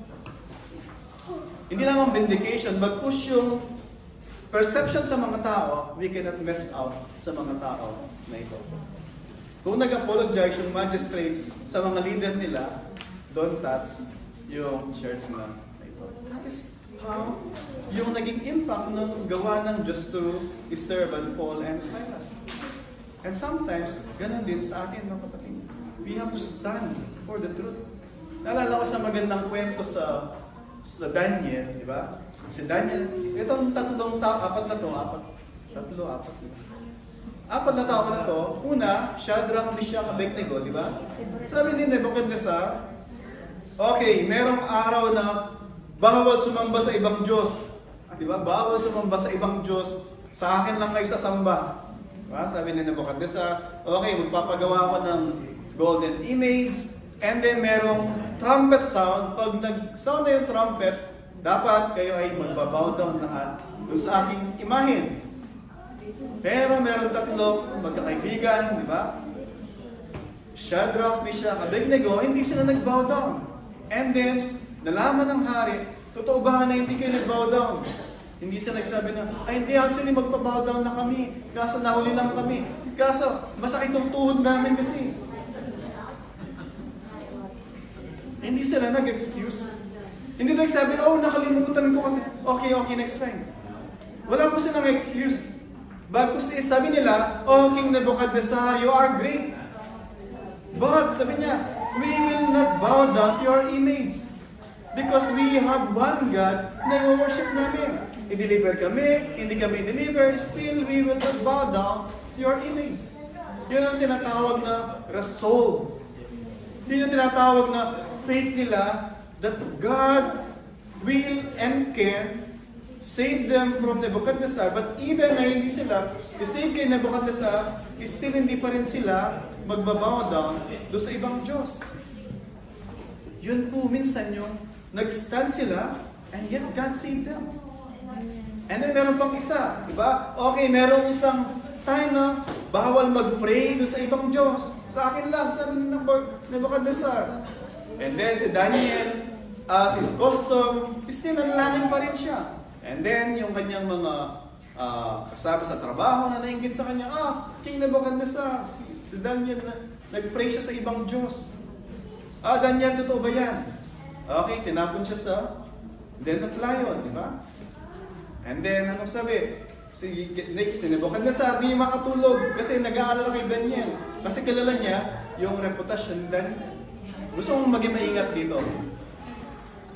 hindi lamang vindication, but push yung perception sa mga tao, we cannot mess out sa mga tao na ito. Kung nag-apologize yung magistrate sa mga leader nila, don't touch yung church na ito. That is how yung naging impact ng gawa ng Diyos to His servant Paul and Silas. And sometimes, ganun din sa atin, mga kapatid. We have to stand for the truth. Naalala ko sa magandang kwento sa Daniel, di ba? Si Daniel, itong apat na tao na to. Una, Shadrach, Meshach, Abednego, di ba? Sabi ni Nebuchadnezzar, okay, merong araw na bawal sumamba sa ibang Diyos. Di ba? Bawal sumamba sa ibang Diyos. Sa akin lang kayo sasamba. Diba? Sabi ni Nebuchadnezzar, okay, magpapagawa ko ng golden image, and then merong trumpet sound. Pag nag-sound na yung trumpet, dapat kayo ay magbabow down lahat doon sa aking imahin. Pero meron tatlong magkakaibigan, di ba? Shadrach, Meshach, Abednego, hindi sila nag-bow down. And then, nalaman ng hari, totoo ba na hindi kayo nag-bow down? Hindi sila nagsabi na, ay hindi, actually magpa-bow down na kami. Kaso nahuli lang kami. Kaso, masakit yung tuhod namin kasi. Hindi sila nag-excuse. Hindi nagsabi, oh, nakalimutan ko kasi, okay, next time. Wala po silang excuse. Bago sabi nila, oh, King Nebuchadnezzar, you are great. But, sabi niya, we will not bow down to your image. Because we have one God na i-worship namin. I-deliver kami, hindi kami deliver, still we will not bow down to your image. Yun ang tinatawag na resolve. Yun ang tinatawag na faith nila that God will and can save them from Nebuchadnezzar. But even na hindi sila i-save kay Nebuchadnezzar, still hindi pa rin sila magbabow down doon sa ibang Diyos. Yun po minsan yung nag-stand sila and yet God saved them. And then meron pang isa, di ba? Okay, merong isang time na bawal mag-pray doon sa ibang Diyos. Sa akin lang, sabi ng Nebuchadnezzar. And then si Daniel, as his custom, still nanalangin pa rin siya. And then yung kanyang mga kasama sa trabaho na nainggit sa kanya, King Nebuchadnezzar, si Daniel, nag-pray siya sa ibang Diyos. Daniel, totoo ba yan? Okay, tinapon siya sa den of lion, di ba? And then, anong sabi? Si Nebuchadnezzar, di makatulog kasi nag-aalala kay Daniel. Kasi kilala niya yung reputasyon ni Daniel. Gusto mong maging maingat dito.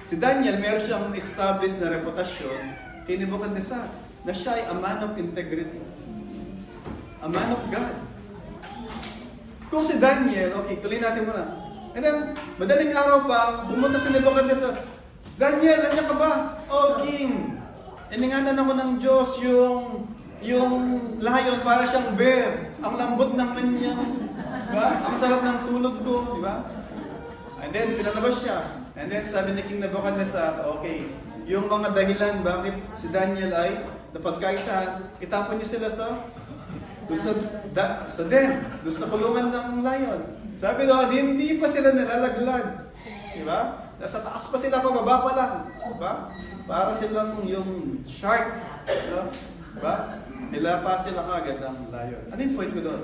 Si Daniel, meron siyang established na reputasyon kay Nebuchadnezzar na siya ay a man of integrity. A man of God. Kung si Daniel, okay, tuloy natin muna. And then, madaling araw pa, bumunta si Nebuchadnezzar. Daniel, nandiyan ka ba? Oh, King, ininganan ako ng Diyos yung lion para siyang bear. Ang lambot ng kanyang, diba? Ang sarap ng tulog ko, di ba? And then, pinalabas siya. And then, sabi ni King Nebuchadnezzar, okay, yung mga dahilan bakit si Daniel ay napagkaisahan, itapon niyo sila sa den, doon sa kulungan ng lion. Sabi doon, hindi pa sila nalalaglag. Diba? Nasa taas pa sila, pababa pa lang. Diba? Para silang yung shark. Diba? Nilapa sila kagad ng lion. Ano yung point ko doon?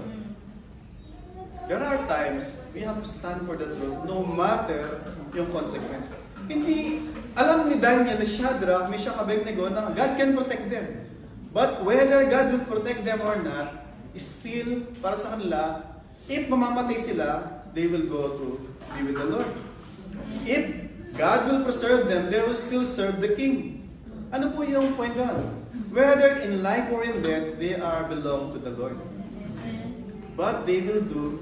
There are times we have to stand for the truth no matter yung consequence. Hindi, alam ni Daniel na Shadrach, Meshach, Abednego na God can protect them. But whether God will protect them or not, is still, para sa kanila, if mamamatay sila, they will go to be with the Lord. If God will preserve them, they will still serve the King. Ano po yung point doon? Whether in life or in death, they are belong to the Lord. But they will do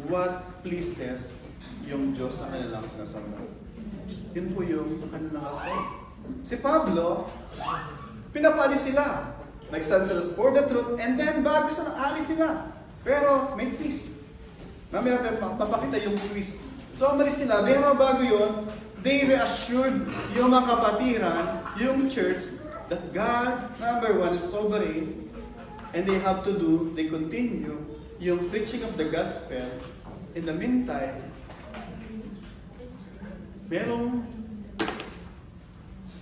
what pleases yung Diyos na kanilang sinasamba. Yun po yung kanilang asal. Si Pablo, pinapalis sila. Nag-stand sila for the truth, and then bago sa alis sila. Pero may twist. Mamaya papakita yung twist. So umalis sila, pero bago yun, they reassured yung mga kapatiran, yung church, that God, number one, is sovereign, and they continue yung preaching of the gospel. In the meantime,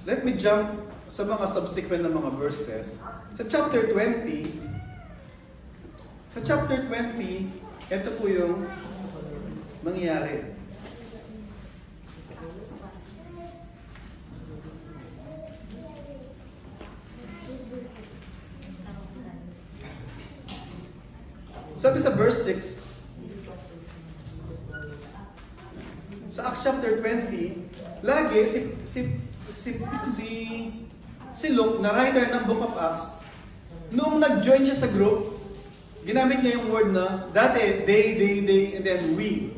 let me jump sa mga subsequent na mga verses. Sa chapter 20, ito po yung mangyayari. Sabi sa verse 6, sa Acts chapter 20, lagi si Luke, na writer ng Book of Acts, nung nag-join siya sa group, ginamit niya yung word na, dati, they, and then we.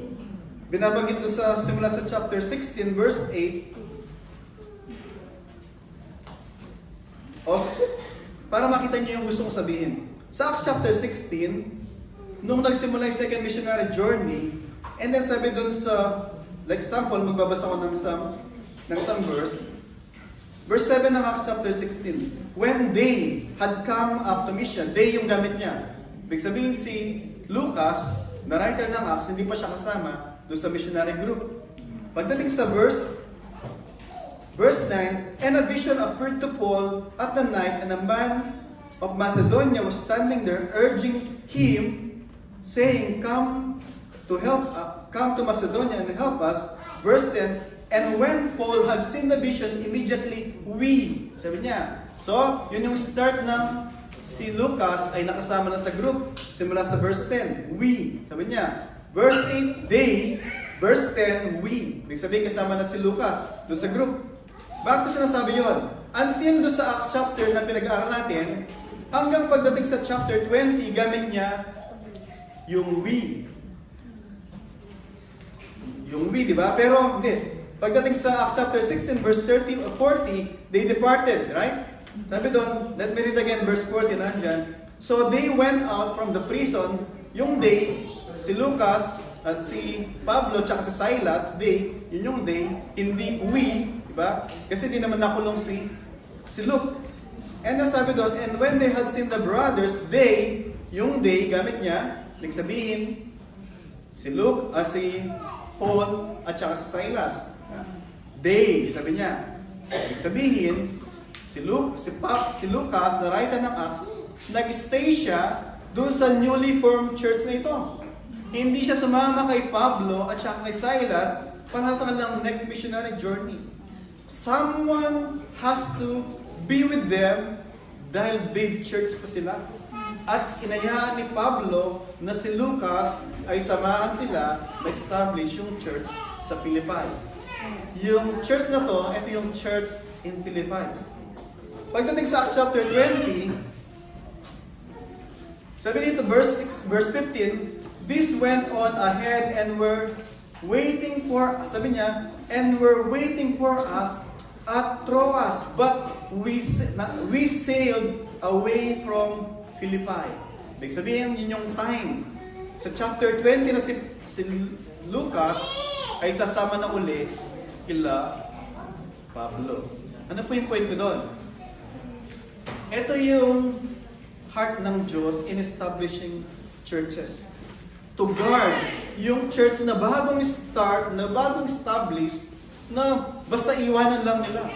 Binabanggit doon sa simula sa chapter 16, verse 8. Para makita niyo yung gusto kong sabihin. Sa Acts chapter 16, nung nagsimula yung second missionary journey, and then sabi doon sa, like example, magbabasa ko ng isang verse. Verse 7 ng Acts chapter 16. When they had come up to mission, they yung gamit niya. Ibig sabihin si Lucas, na writer ng Acts, hindi pa siya kasama doon sa missionary group. Pagdating sa verse 9, and a vision appeared to Paul at the night, and a man of Macedonia was standing there, urging him, saying, come to Macedonia and help us. Verse 10, and when Paul had seen the vision, immediately we, sabi niya. So, yun yung start ng si Lucas ay nakasama na sa group. Simula sa verse 10, we, sabi niya. Verse 8, they. Verse 10, we. Ibig sabihin kasama na si Lucas doon sa group. Bakit ko sinasabi yun? Until doon sa Acts chapter na pinag-aaral natin, hanggang pagdating sa chapter 20, gamit niya yung we. Yung we, di ba? Pero, hindi. Pagdating sa Acts chapter 16, verse 30 or 40, they departed, right? Sabi doon, let me read again, verse 40, nandyan. So, they went out from the prison, yung they, si Lucas, at si Pablo, tsaka si Silas, they, yun yung they, hindi we, di ba? Kasi di naman nakulong si Luke. And then sabi doon, and when they had seen the brothers, they, yung they, gamit niya, nagsabihin, si Luke, si Paul, at saka si Silas. They, sabi niya, nagsabihin, si Lucas, na writer ng Acts, nag-stay siya doon sa newly formed church na ito. Hindi siya sumama kay Pablo at saka kay Silas para sa kanilang next missionary journey. Someone has to be with them dahil big church pa sila. At inayaan ni Pablo na si Lucas ay samahan sila na establish yung church sa Philippi. Yung church na to, ito yung church in Philippi. Pagdating sa Acts chapter 20, sabi dito verse 15, this went on ahead and were waiting for, sabi niya, and were waiting for us at Troas, but we sailed away from Philippi. Ibig sabihin, yun yung time. Sa chapter 20 na si Lucas ay sasama na uli kila Pablo. Ano po yung point ko doon? Ito yung heart ng Diyos in establishing churches. To guard yung church na bagong start, na bagong establish, na basta iwanan lang nila.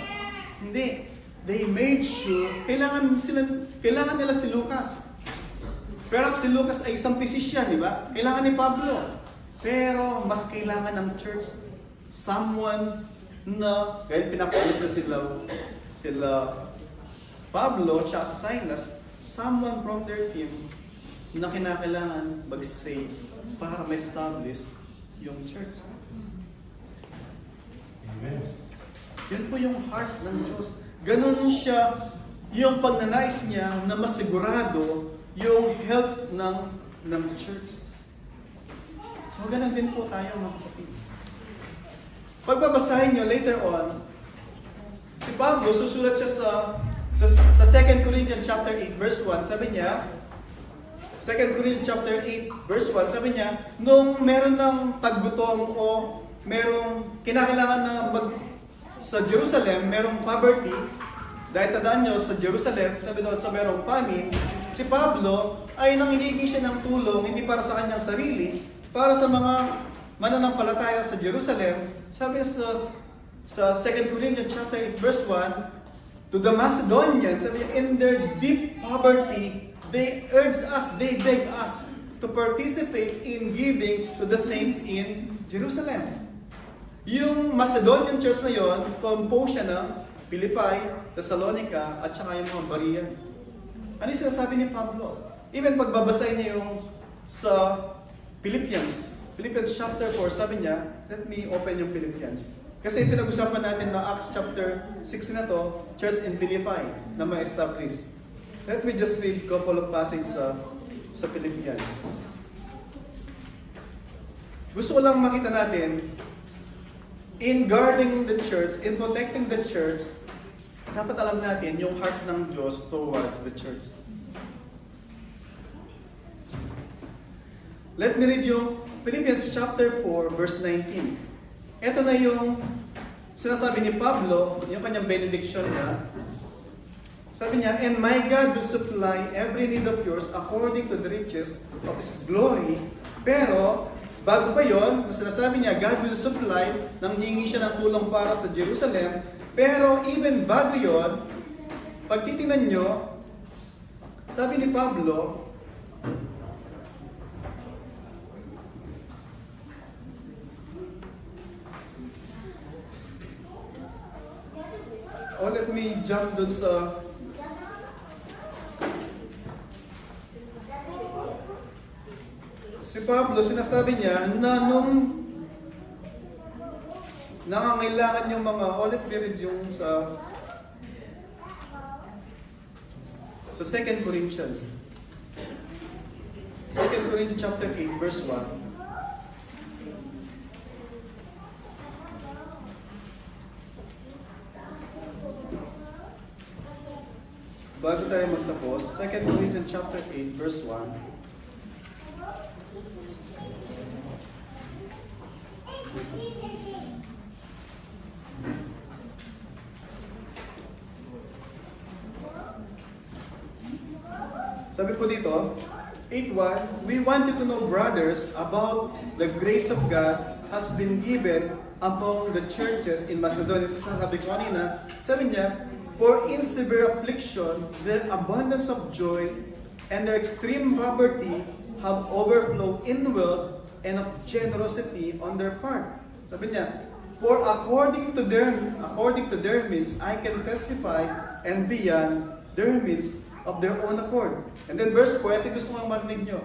Hindi. They made sure, kailangan nila si Lucas. Perhaps si Lucas ay isang physician, di ba? Kailangan ni Pablo. Pero mas kailangan ng church someone na, kahit pinapalis na sila Pablo at si Silas, someone from their team na kinakailangan mag-stay para ma-establish yung church. Amen. Yan po yung heart ng Diyos. Ganun siya, yung pagnanais niya na masigurado yung health ng church. So, ganun din po tayo mga kapatid. Pagbabasahin nyo later on, si Pablo, susulat siya sa 2 Corinthians chapter 8, verse 1, sabi niya, 2 Corinthians chapter 8, verse 1, sabi niya, nung meron ng taggutom o merong kinakailangan na sa Jerusalem, merong poverty. Dahil tandaan nyo, sa Jerusalem, sabi doon, sa merong famine, si Pablo ay nanghihingi siya ng tulong, hindi para sa kanyang sarili, para sa mga mananampalataya sa Jerusalem. Sabi sa 2 Corinthians chapter 8, verse 1, to the Macedonians, sabi niya, in their deep poverty, they urge us, they beg us to participate in giving to the saints in Jerusalem. Yung Macedonian church na yon, composed siya ng Philippi, Thessalonica, at saka yung mga Berean. Ano yung sinasabi ni Pablo? Even pagbabasahin niya yung sa Philippians chapter 4, sabi niya, let me open yung Philippians. Kasi pinag-usapan natin na Acts chapter 6 na to, church in Philippi na ma-establish. Let me just read couple of passages sa Philippians. Gusto ko lang makita natin, in guarding the church, in protecting the church, dapat alam natin yung heart ng Diyos towards the church. Let me read yung Philippians chapter 4, verse 19. Ito na yung sinasabi ni Pablo, yung kanyang benediction niya. Sabi niya, and my God will supply every need of yours according to the riches of His glory. Pero, bago pa yon, sinasabi niya, God will supply, nang hihingi siya ng tulong para sa Jerusalem. Pero, even bago yon, pag titingnan nyo, sabi ni Pablo, let me jump dun sa si Pablo, sinasabi niya na nung nangangailangan yung mga let me read yung sa 2 Corinthians. 2 Corinthians chapter 8, verse 1. Bago tayo magtapos, 2 Corinthians chapter 8, verse 1. Sabi po dito, 8:1, we want you to know, brothers, about the grace of God has been given among the churches in Macedonia. Ito sabi ko kanina, sabi niya, for in severe affliction, their abundance of joy and their extreme poverty have overflowed in wealth and of generosity on their part. Sabi niya, for according to their means, I can testify and beyond their means of their own accord. And then verse 4, ito gusto kong marinig nyo.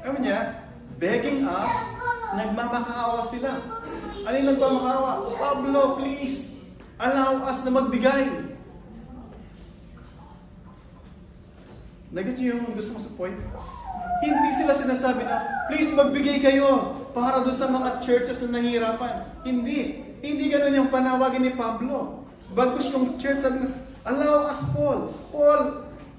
Sabi niya, begging us, nagmamakaawa sila. Ano yung nagmamakaawa? Pablo, please, allow us na magbigay. Nagit niyo yung gusto mo sa point? Hindi sila sinasabi na, please magbigay kayo para doon sa mga churches na nahihirapan. Hindi. Hindi ganun yung panawagin ni Pablo. Bagkus yung church sabi, allow us, Paul,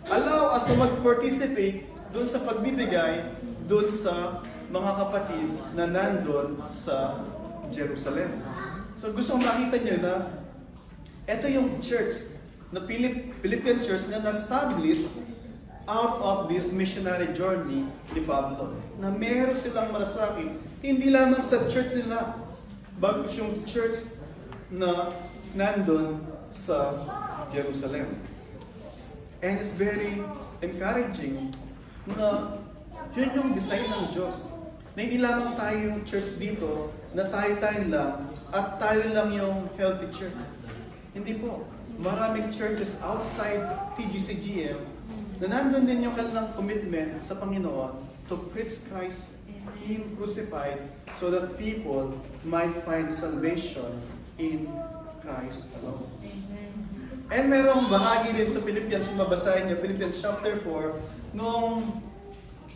allow us na mag-participate doon sa pagbibigay doon sa mga kapatid na nandun sa Jerusalem. So gusto kong makita nyo na ito yung church, na Philippian church na na-establish out of this missionary journey ni Pablo. Na meron silang malasakit, hindi lamang sa church nila, bagkus yung church na nandun sa Jerusalem. And it's very encouraging na yun yung design ng Diyos. Na hindi lamang tayo yung church dito, na tayo lang, at tayo lang yung healthy church. Hindi po. Maraming churches outside TGCGM na nandun din yung kanilang commitment sa Panginoon to preach Christ, Him crucified, so that people might find salvation in Christ alone. And merong bahagi din sa Philippians, mabasahin niyo, Philippians chapter 4, nung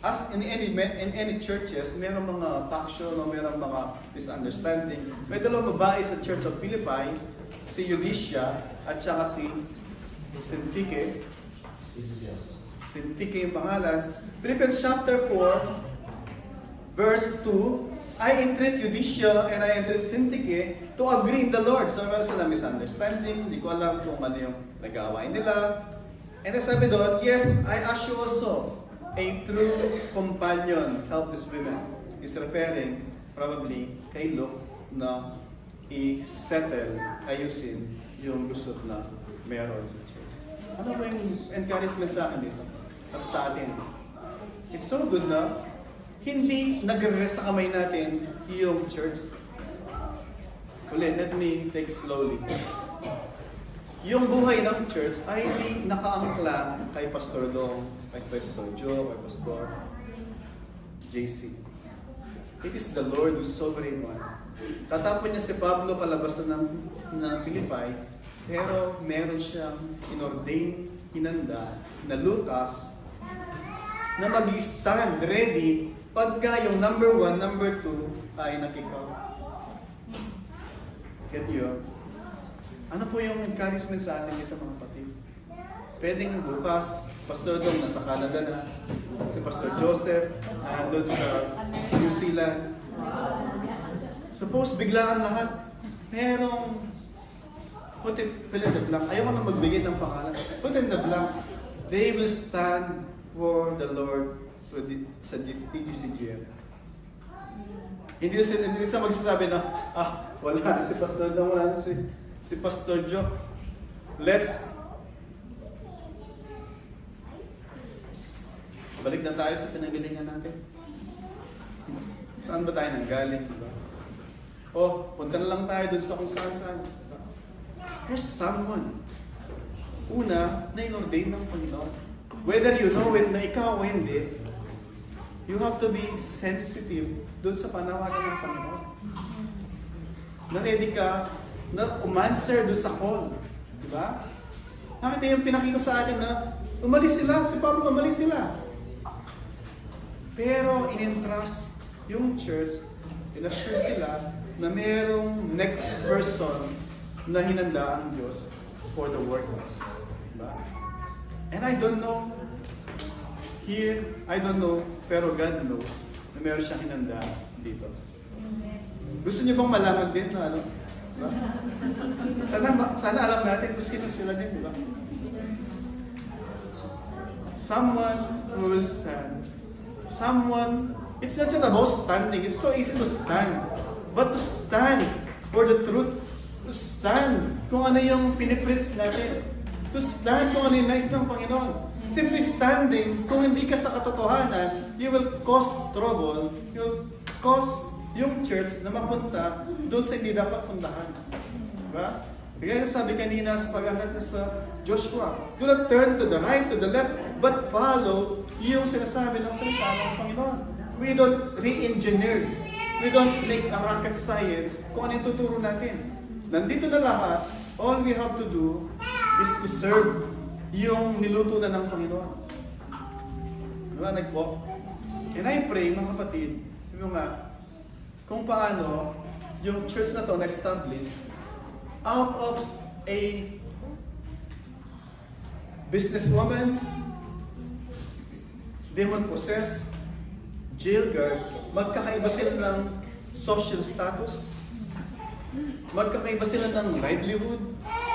as in any churches, merong mga faction o merong mga misunderstanding. May dalawang babae sa Church of Philippi, si Euodia at saka si Syntyche. Syntyche yung pangalan. Philippians chapter 4, verse 2, I entreat Euodia and I entreat Syntyche to agree in the Lord. So meron sila misunderstanding, hindi ko alam kung ano yung nag-aawain nila. And then sabi doon, yes, I ask you also, a true companion, help these women. Is referring probably kay Luke na i-settle, ayusin yung lusot na meron sa church. Ano ba yung encouragement sa akin dito? At sa atin? It's so good na hindi nag-rest sa kamay natin yung church. Ulit, let me take it slowly. Yung buhay ng church ay hindi nakaangkla kay Pastor Dong, kay Pastor Joe, kay Pastor JC. It is the Lord who's sovereign one. Tatapon niya si Pablo palabas ng Pilipay, pero meron siyang inordain, hinanda na Lucas na mag-stand ready pagka yung number 1, number 2 ay nakikaw. Get you? Ano po yung encouragement sa atin dito mga kapatid? Pwedeng bukas, Pastor Dong nasa Canada na, si Pastor Joseph doon sa New Zealand. Suppose biglaan lahat, merong put it, fill in the blank. Ayaw ko na magbigay ng pangalan. Put in the blank. They will stand for the Lord sa PGCGM. Hindi sa magsasabi na, wala na si Pastor Dong, wala na si Pastor Joe. Balik na tayo sa pinanggalingan natin. Saan ba tayo nanggaling? Diba? Punta na lang tayo dun sa kung saan. There's someone. Una, na inordain ng Panginoon. Whether you know it na ikaw o hindi, you have to be sensitive dun sa panawagan ng Panginoon. Na-ready ka na umanswer dun sa call. Diba? Nakita yung pinakita sa atin na umalis sila, si Pablo umalis sila. Pero in-entrust yung church, in-assure sila na mayroong next person na hinanda ang Diyos for the work. Diba? And I don't know, pero God knows na meron siyang hinanda dito. Gusto niyo bang malaman din na ano? Diba? Sana alam natin kung sino sila din, diba? Someone who will stand. Someone, it's not just about standing. It's so easy to stand. But to stand for the truth. To stand kung ano yung pinipreach natin. To stand kung ano yung nais ng Panginoon. Simply standing, kung hindi ka sa katotohanan, you will cause trouble. You will cause yung church na mapunta doon sa hindi dapat puntahan. Diba? Kaya sabi kanina sa pag-anak sa Joshua, do not turn to the right, to the left, but follow yung sinasabi ng salita ng Panginoon. We don't re-engineer. We don't make a rocket science kung ano yung tuturo natin. Nandito na lahat, all we have to do is to serve yung niluto na ng Panginoon. Diba? Nag-walk. And I pray, mga kapatid, yung nga, kung paano yung church na to na-establish out of a businesswoman, demon-possessed, jail guard, magkakaiba sila ng social status, magkakaiba sila ng livelihood,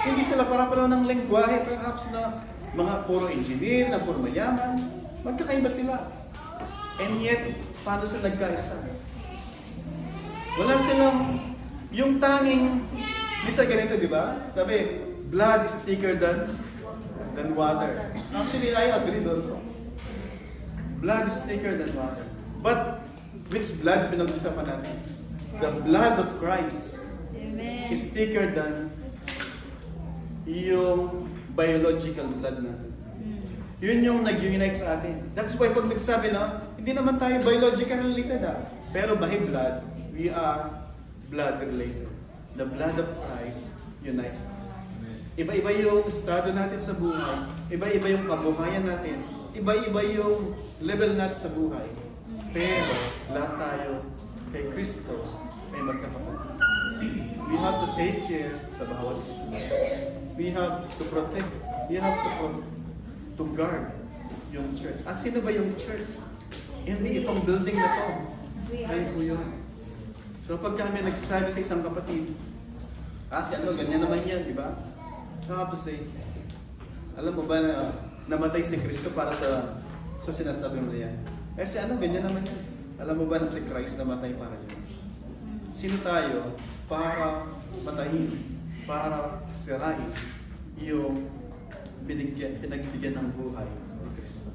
hindi sila para-para ng lengguwahe, perhaps na mga puro engineer, na puro mayaman, magkakaiba sila. And yet, paano sila nagkaisa? Wala silang, yung tanging, isa ganito, di ba? Sabi, blood is thicker than water. Actually, I agree doon. Blood is thicker than water. But, which blood pinag-usapan natin? The blood of Christ is thicker than yung biological blood natin. Yun yung nag-unite sa atin. That's why pag nagsabi na, hindi naman tayo biologically related pero by blood, we are blood related. The blood of Christ unites us. Iba-iba yung estado natin sa buhay, iba-iba yung kabuhayan natin, iba-iba yung level natin sa buhay. Pero lahat tayo kay Kristo ay magkakapatid. We have to take care sa bawat isa. We have to protect. We have to guard yung church. At sino ba yung church? Hindi itong building na to. Ay po yun. So pag kami nagsasabi sa isang kapatid, si ano, ganyan naman yan, di ba? Tapos alam mo ba na namatay si Kristo para sa sinasabi mo na yan? Si ano, ganyan naman yan. Alam mo ba na si Christ namatay para yan? Sino tayo para matahin, para sirain yung pinagbigyan ng buhay ng Kristo?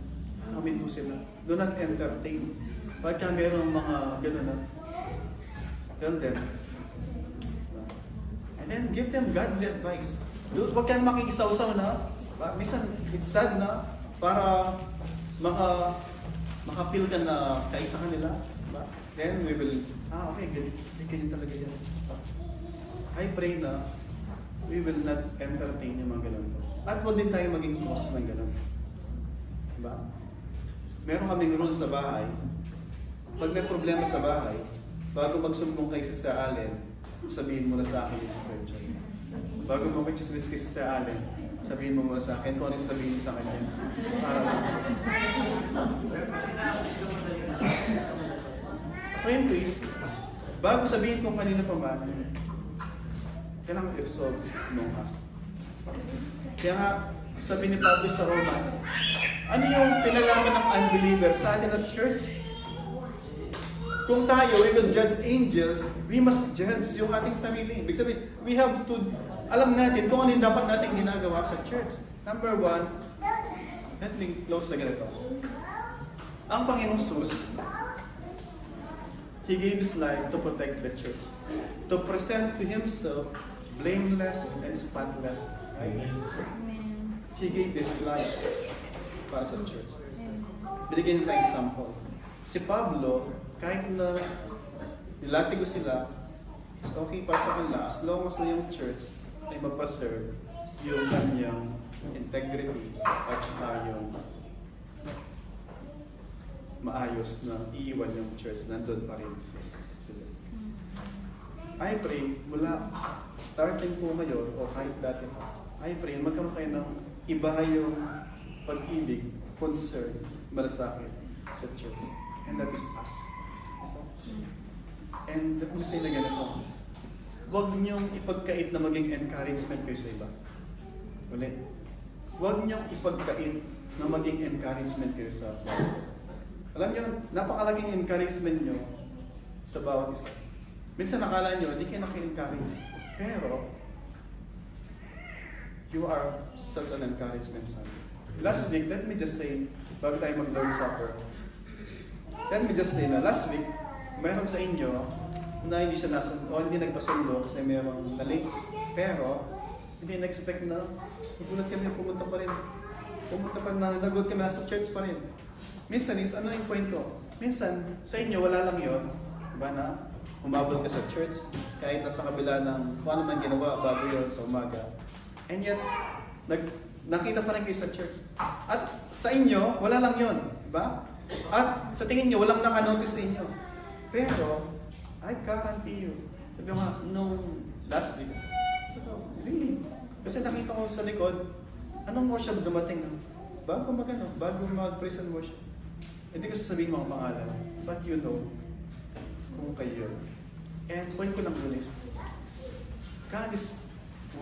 Amin po sila. Do not entertain. Pagka mayroong mga gano'n na, tell them. And then give them godly advice. Huwag kang makikisaw-saw na. Minsan, it's sad na para makapil ka na kaisa kanila. Then we will, okay, ganyan talaga yan. I pray na we will not entertain yung mga ganun. At huwag din tayo maging cause ng ganun. Diba? Meron kaming rules sa bahay. Pag may problema sa bahay, bago magsumbong kay Sister Allen, sabihin mo na sa akin, Sister John. Bago mo mag-chismis kay Sister Allen, sabihin mo muna sa akin kung ano yung sabihin mo sa kanya. Ngayon please, bago sabihin kung kanina pa man, kailangan i-resolve among us. Kaya nga, sabi ni Pablo sa Romans, ano yung pinalaman ng unbeliever sa atin at church? Kung tayo, we will judge angels, we must judge yung ating sarili. Ibig sabihin, we have to, alam natin kung ano yung dapat natin ginagawa sa church. Number one, let me close na ganito. Ang Panginoong Jesus, He gave His life to protect the church. To present to Himself blameless and spotless. Right? He gave His life para sa church. Binigyan niya tayong example. Si Pablo, kahit na nilatigo sila, it's okay para sa kanila as long as na yung church ay mapaserve yung kanyang integrity at saka yung maayos na iiwan yung church, nandun pa rin sila. I pray, mula starting po ngayon o kahit dati pa, I pray, magkaroon kayo ng iba yung pag-ibig, concern, malasakit sa church. And that is us. And let me say na ganito, huwag niyong ipagkait na maging encouragement kayo sa iba. Ulit. Huwag niyong ipagkait na maging encouragement kayo sa bawat isa. Alam niyo, napakalaking encouragement niyo sa bawat isa. Minsan nakala niyo, hindi kayo naki-encourage. Pero, you are such an encouragement sa amin. Last week, let me just say, bago tayo mag-Lord's Supper, let me just say na last week, mayroon sa inyo na hindi siya hindi nagpasundo kasi mayroong na-late. Pero, hindi na-expect na nagulat kami, pumunta pa rin nagulat kami nasa church pa rin. Minsan is, ano yung point ko? Minsan, sa inyo, wala lang yun. Diba na? Umabot ka sa church, kahit nasa kabila ng kung ano man ginawa bago yun sa umaga. And yet, nakita pa rin kayo sa church. At sa inyo, wala lang yun. Diba? At sa tingin nyo, walang nakanotice sa inyo. Pero, I guarantee you, sabi nga, nung last week, really, kasi nakita ko sa likod, anong worship dumating? Bago mag-praise and worship. Hindi ko sasabihin mga pangalan, but you know, kung kayo. And point ko lang dun is, God is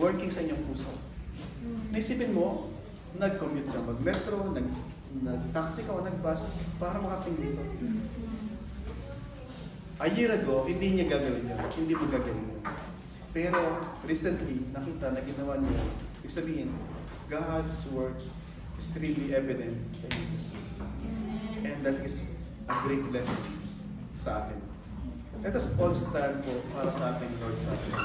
working sa inyong puso. Naisipin mo, nag-commute ka mag-metro, nag-taxi ka o nag-bus para makating dito. A year ago, hindi niya gagawin yun. Hindi mo gagawin yun. Pero recently, nakita na ginawa niya. Ibig sabihin, God's work is really evident sa inyo. And that is a great blessing sa atin. Let us all stand po para sa ating Lord's Supper.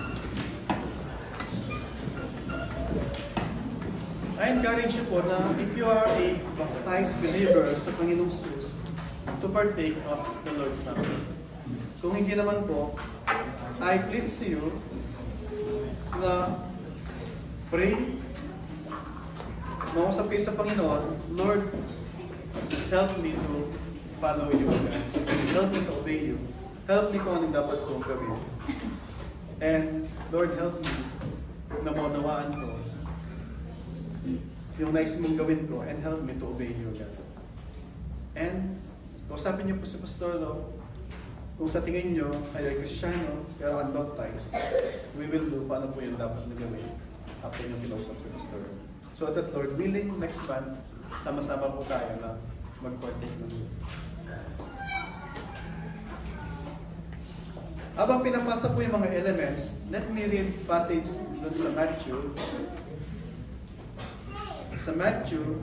I encourage you po na if you are a baptized believer sa Panginoong Jesus, to partake of the Lord's Supper. Kung hindi naman po, I plead to you na pray, mausap kayo sa Panginoon, Lord, help me to follow you. Help me to obey you. Help me kung anong dapat kong gawin. And Lord, help me na maunawaan ko yung nais mong gawin ko and help me to obey you, God. And, kausapin niyo po si Pastor Lo, Kung sa tingin nyo, kayo ay Kristiyano, pero unbaptized, we will do paano po yung dapat na gawin after yung kinausap sa pastor. So that Lord willing, next month, sama-sama po tayo na mag-partake ng Diyos. Habang pinapasa po yung mga elements, let me read passage doon sa Matthew.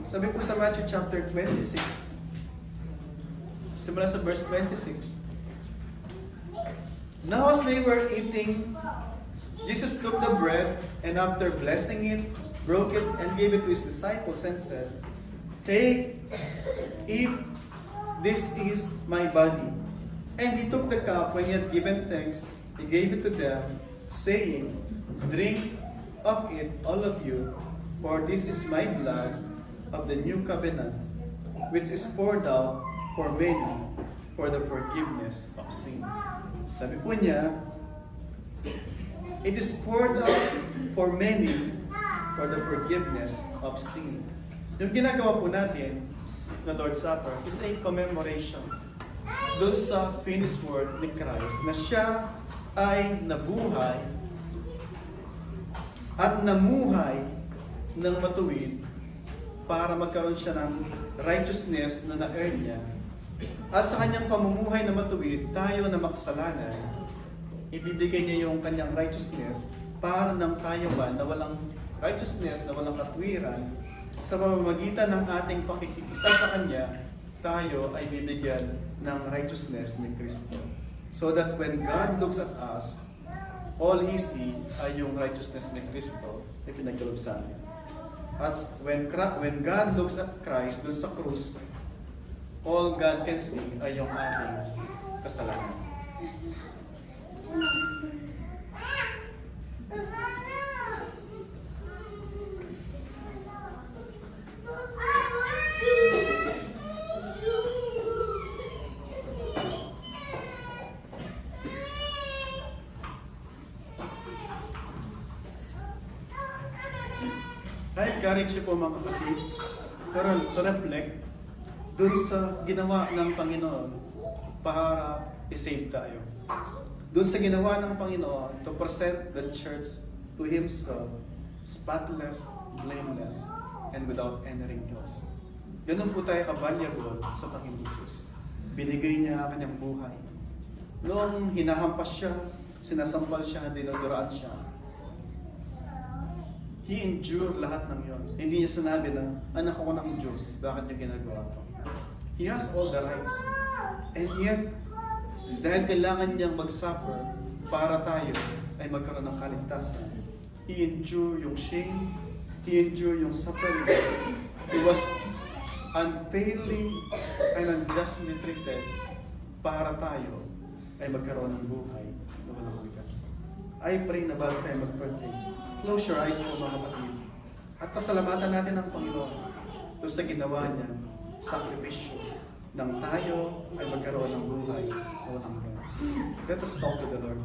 Sabi po sa Matthew chapter 26, simula sa verse 26. Now as they were eating, Jesus took the bread, and after blessing it, broke it, and gave it to his disciples, and said, "Take, eat, this is my body." And he took the cup. When he had given thanks, he gave it to them, saying, "Drink of it, all of you, for this is my blood of the new covenant, which is poured out for many for the forgiveness of sin." Sabi po niya, it is poured out for many for the forgiveness of sin. Yung ginagawa po natin na Lord's Supper is a commemoration doon sa finished work ni Christ na siya ay nabuhay at namuhay ng matuwid para magkaroon siya ng righteousness na na-earn niya. At sa kanyang pamumuhay na matuwid, tayo na makasalanan, ibibigay niya yung kanyang righteousness para nang tayo ba na walang righteousness, na walang katwiran, sa pamamagitan ng ating pakikisa sa kanya, tayo ay bibigyan ng righteousness ni Kristo. So that when God looks at us, all He see ay yung righteousness ni Kristo na pinagkaloob sa atin. At when God looks at Christ dun sa krus, all God can see ay yung ating kasalanan. I encourage you po mga kapatid to reflect dun sa ginawa ng Panginoon para i-save tayo. Dun sa ginawa ng Panginoon to present the church to Himself, spotless, blameless, and without any wrinkles. Ganun po tayo ka-valuable sa Panginoon Jesus. Binigay niya ang kanyang buhay. Noong hinahampas siya, sinasampal siya, dinodoraan siya, He endured lahat ng yon. Hindi niya sinabi na, anak ko ng Diyos, bakit niyo ginagawa ito? He has all the rights. And yet, dahil kailangan niyang mag-suffer para tayo ay magkaroon ng kaligtasan, He endured yung shame, He endured yung suffering. He was unfairly and unjustly treated para tayo ay magkaroon ng buhay na walang hanggan. I pray na bago tayo mag-partake, close your eyes po mga kapatid. At pasalamatan natin ang Panginoon doon sa ginawa niya, sakripisyo, nang tayo ay magkaroon ng buhay na walang hanggan. Let us talk to the Lord.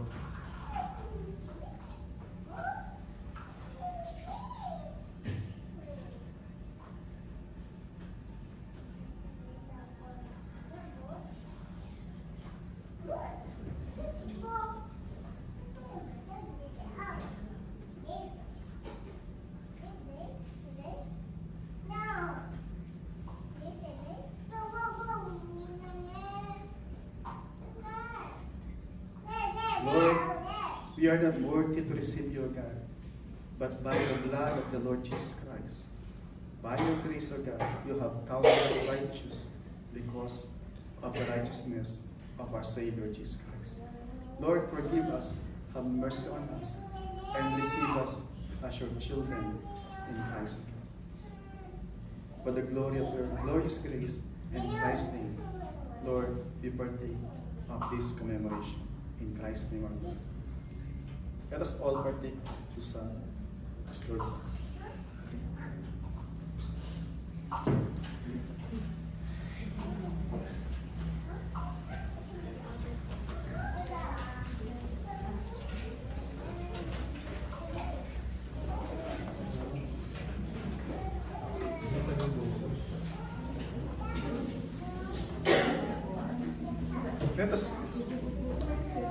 Lord, we are not worthy to receive your God, but by the blood of the Lord Jesus Christ, by your grace, O God, you have counted us righteous because of the righteousness of our Savior Jesus Christ. Lord, forgive us, have mercy on us, and receive us as your children in Christ. For the glory of your glorious grace and Christ's name, Lord, we partake of this commemoration. In Christ's name, our Lord. Let us all partake to some Lord's Supper. Let us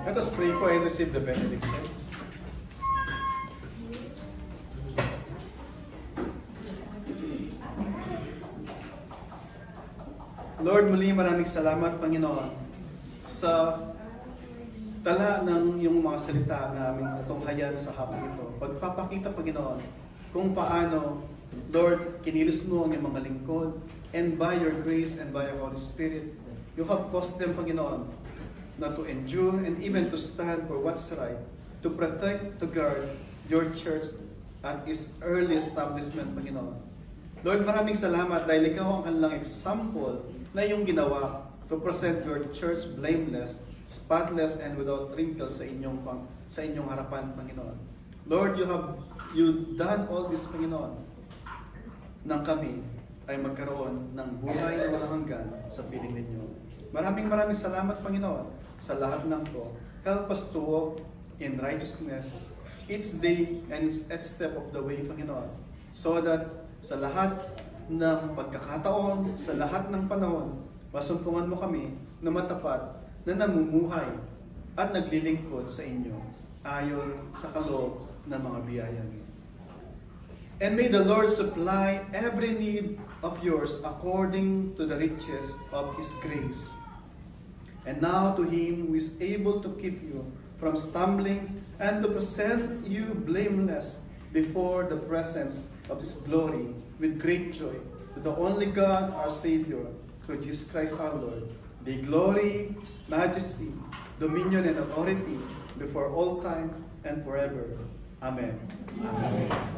Let us pray for and receive the benediction. Lord, muli maraming salamat, Panginoon, sa tala ng iyong mga salita na aming natunghayan sa hapon ito. Pagpapakita, Panginoon, kung paano, Lord, kinilos mo ang iyong mga lingkod, and by your grace and by your Holy Spirit, you have caused them, Panginoon, na to endure and even to stand for what's right, to protect, to guard your church at its early establishment, Panginoon. Lord, maraming salamat dahil ikaw ang kanilang example na iyong ginawa to present your church blameless, spotless, and without wrinkle sa inyong harapan, Panginoon. Lord, you done all this, Panginoon, nang kami ay magkaroon ng buhay na walang hanggan sa piling ninyo. Maraming salamat, Panginoon, sa lahat ng to. Help us to walk in righteousness each day and each step of the way, Panginoon, so that sa lahat ng pagkakataon, sa lahat ng panahon, masumpungan mo kami na matapat, na namumuhay at naglilingkod sa inyo ayon sa kaloob ng mga biyaya niyo. And may the Lord supply every need of yours according to the riches of His grace. And now to Him who is able to keep you from stumbling and to present you blameless before the presence of His glory with great joy, to the only God, our Savior, through Jesus Christ our Lord, be glory, majesty, dominion, and authority before all time and forever. Amen. Amen.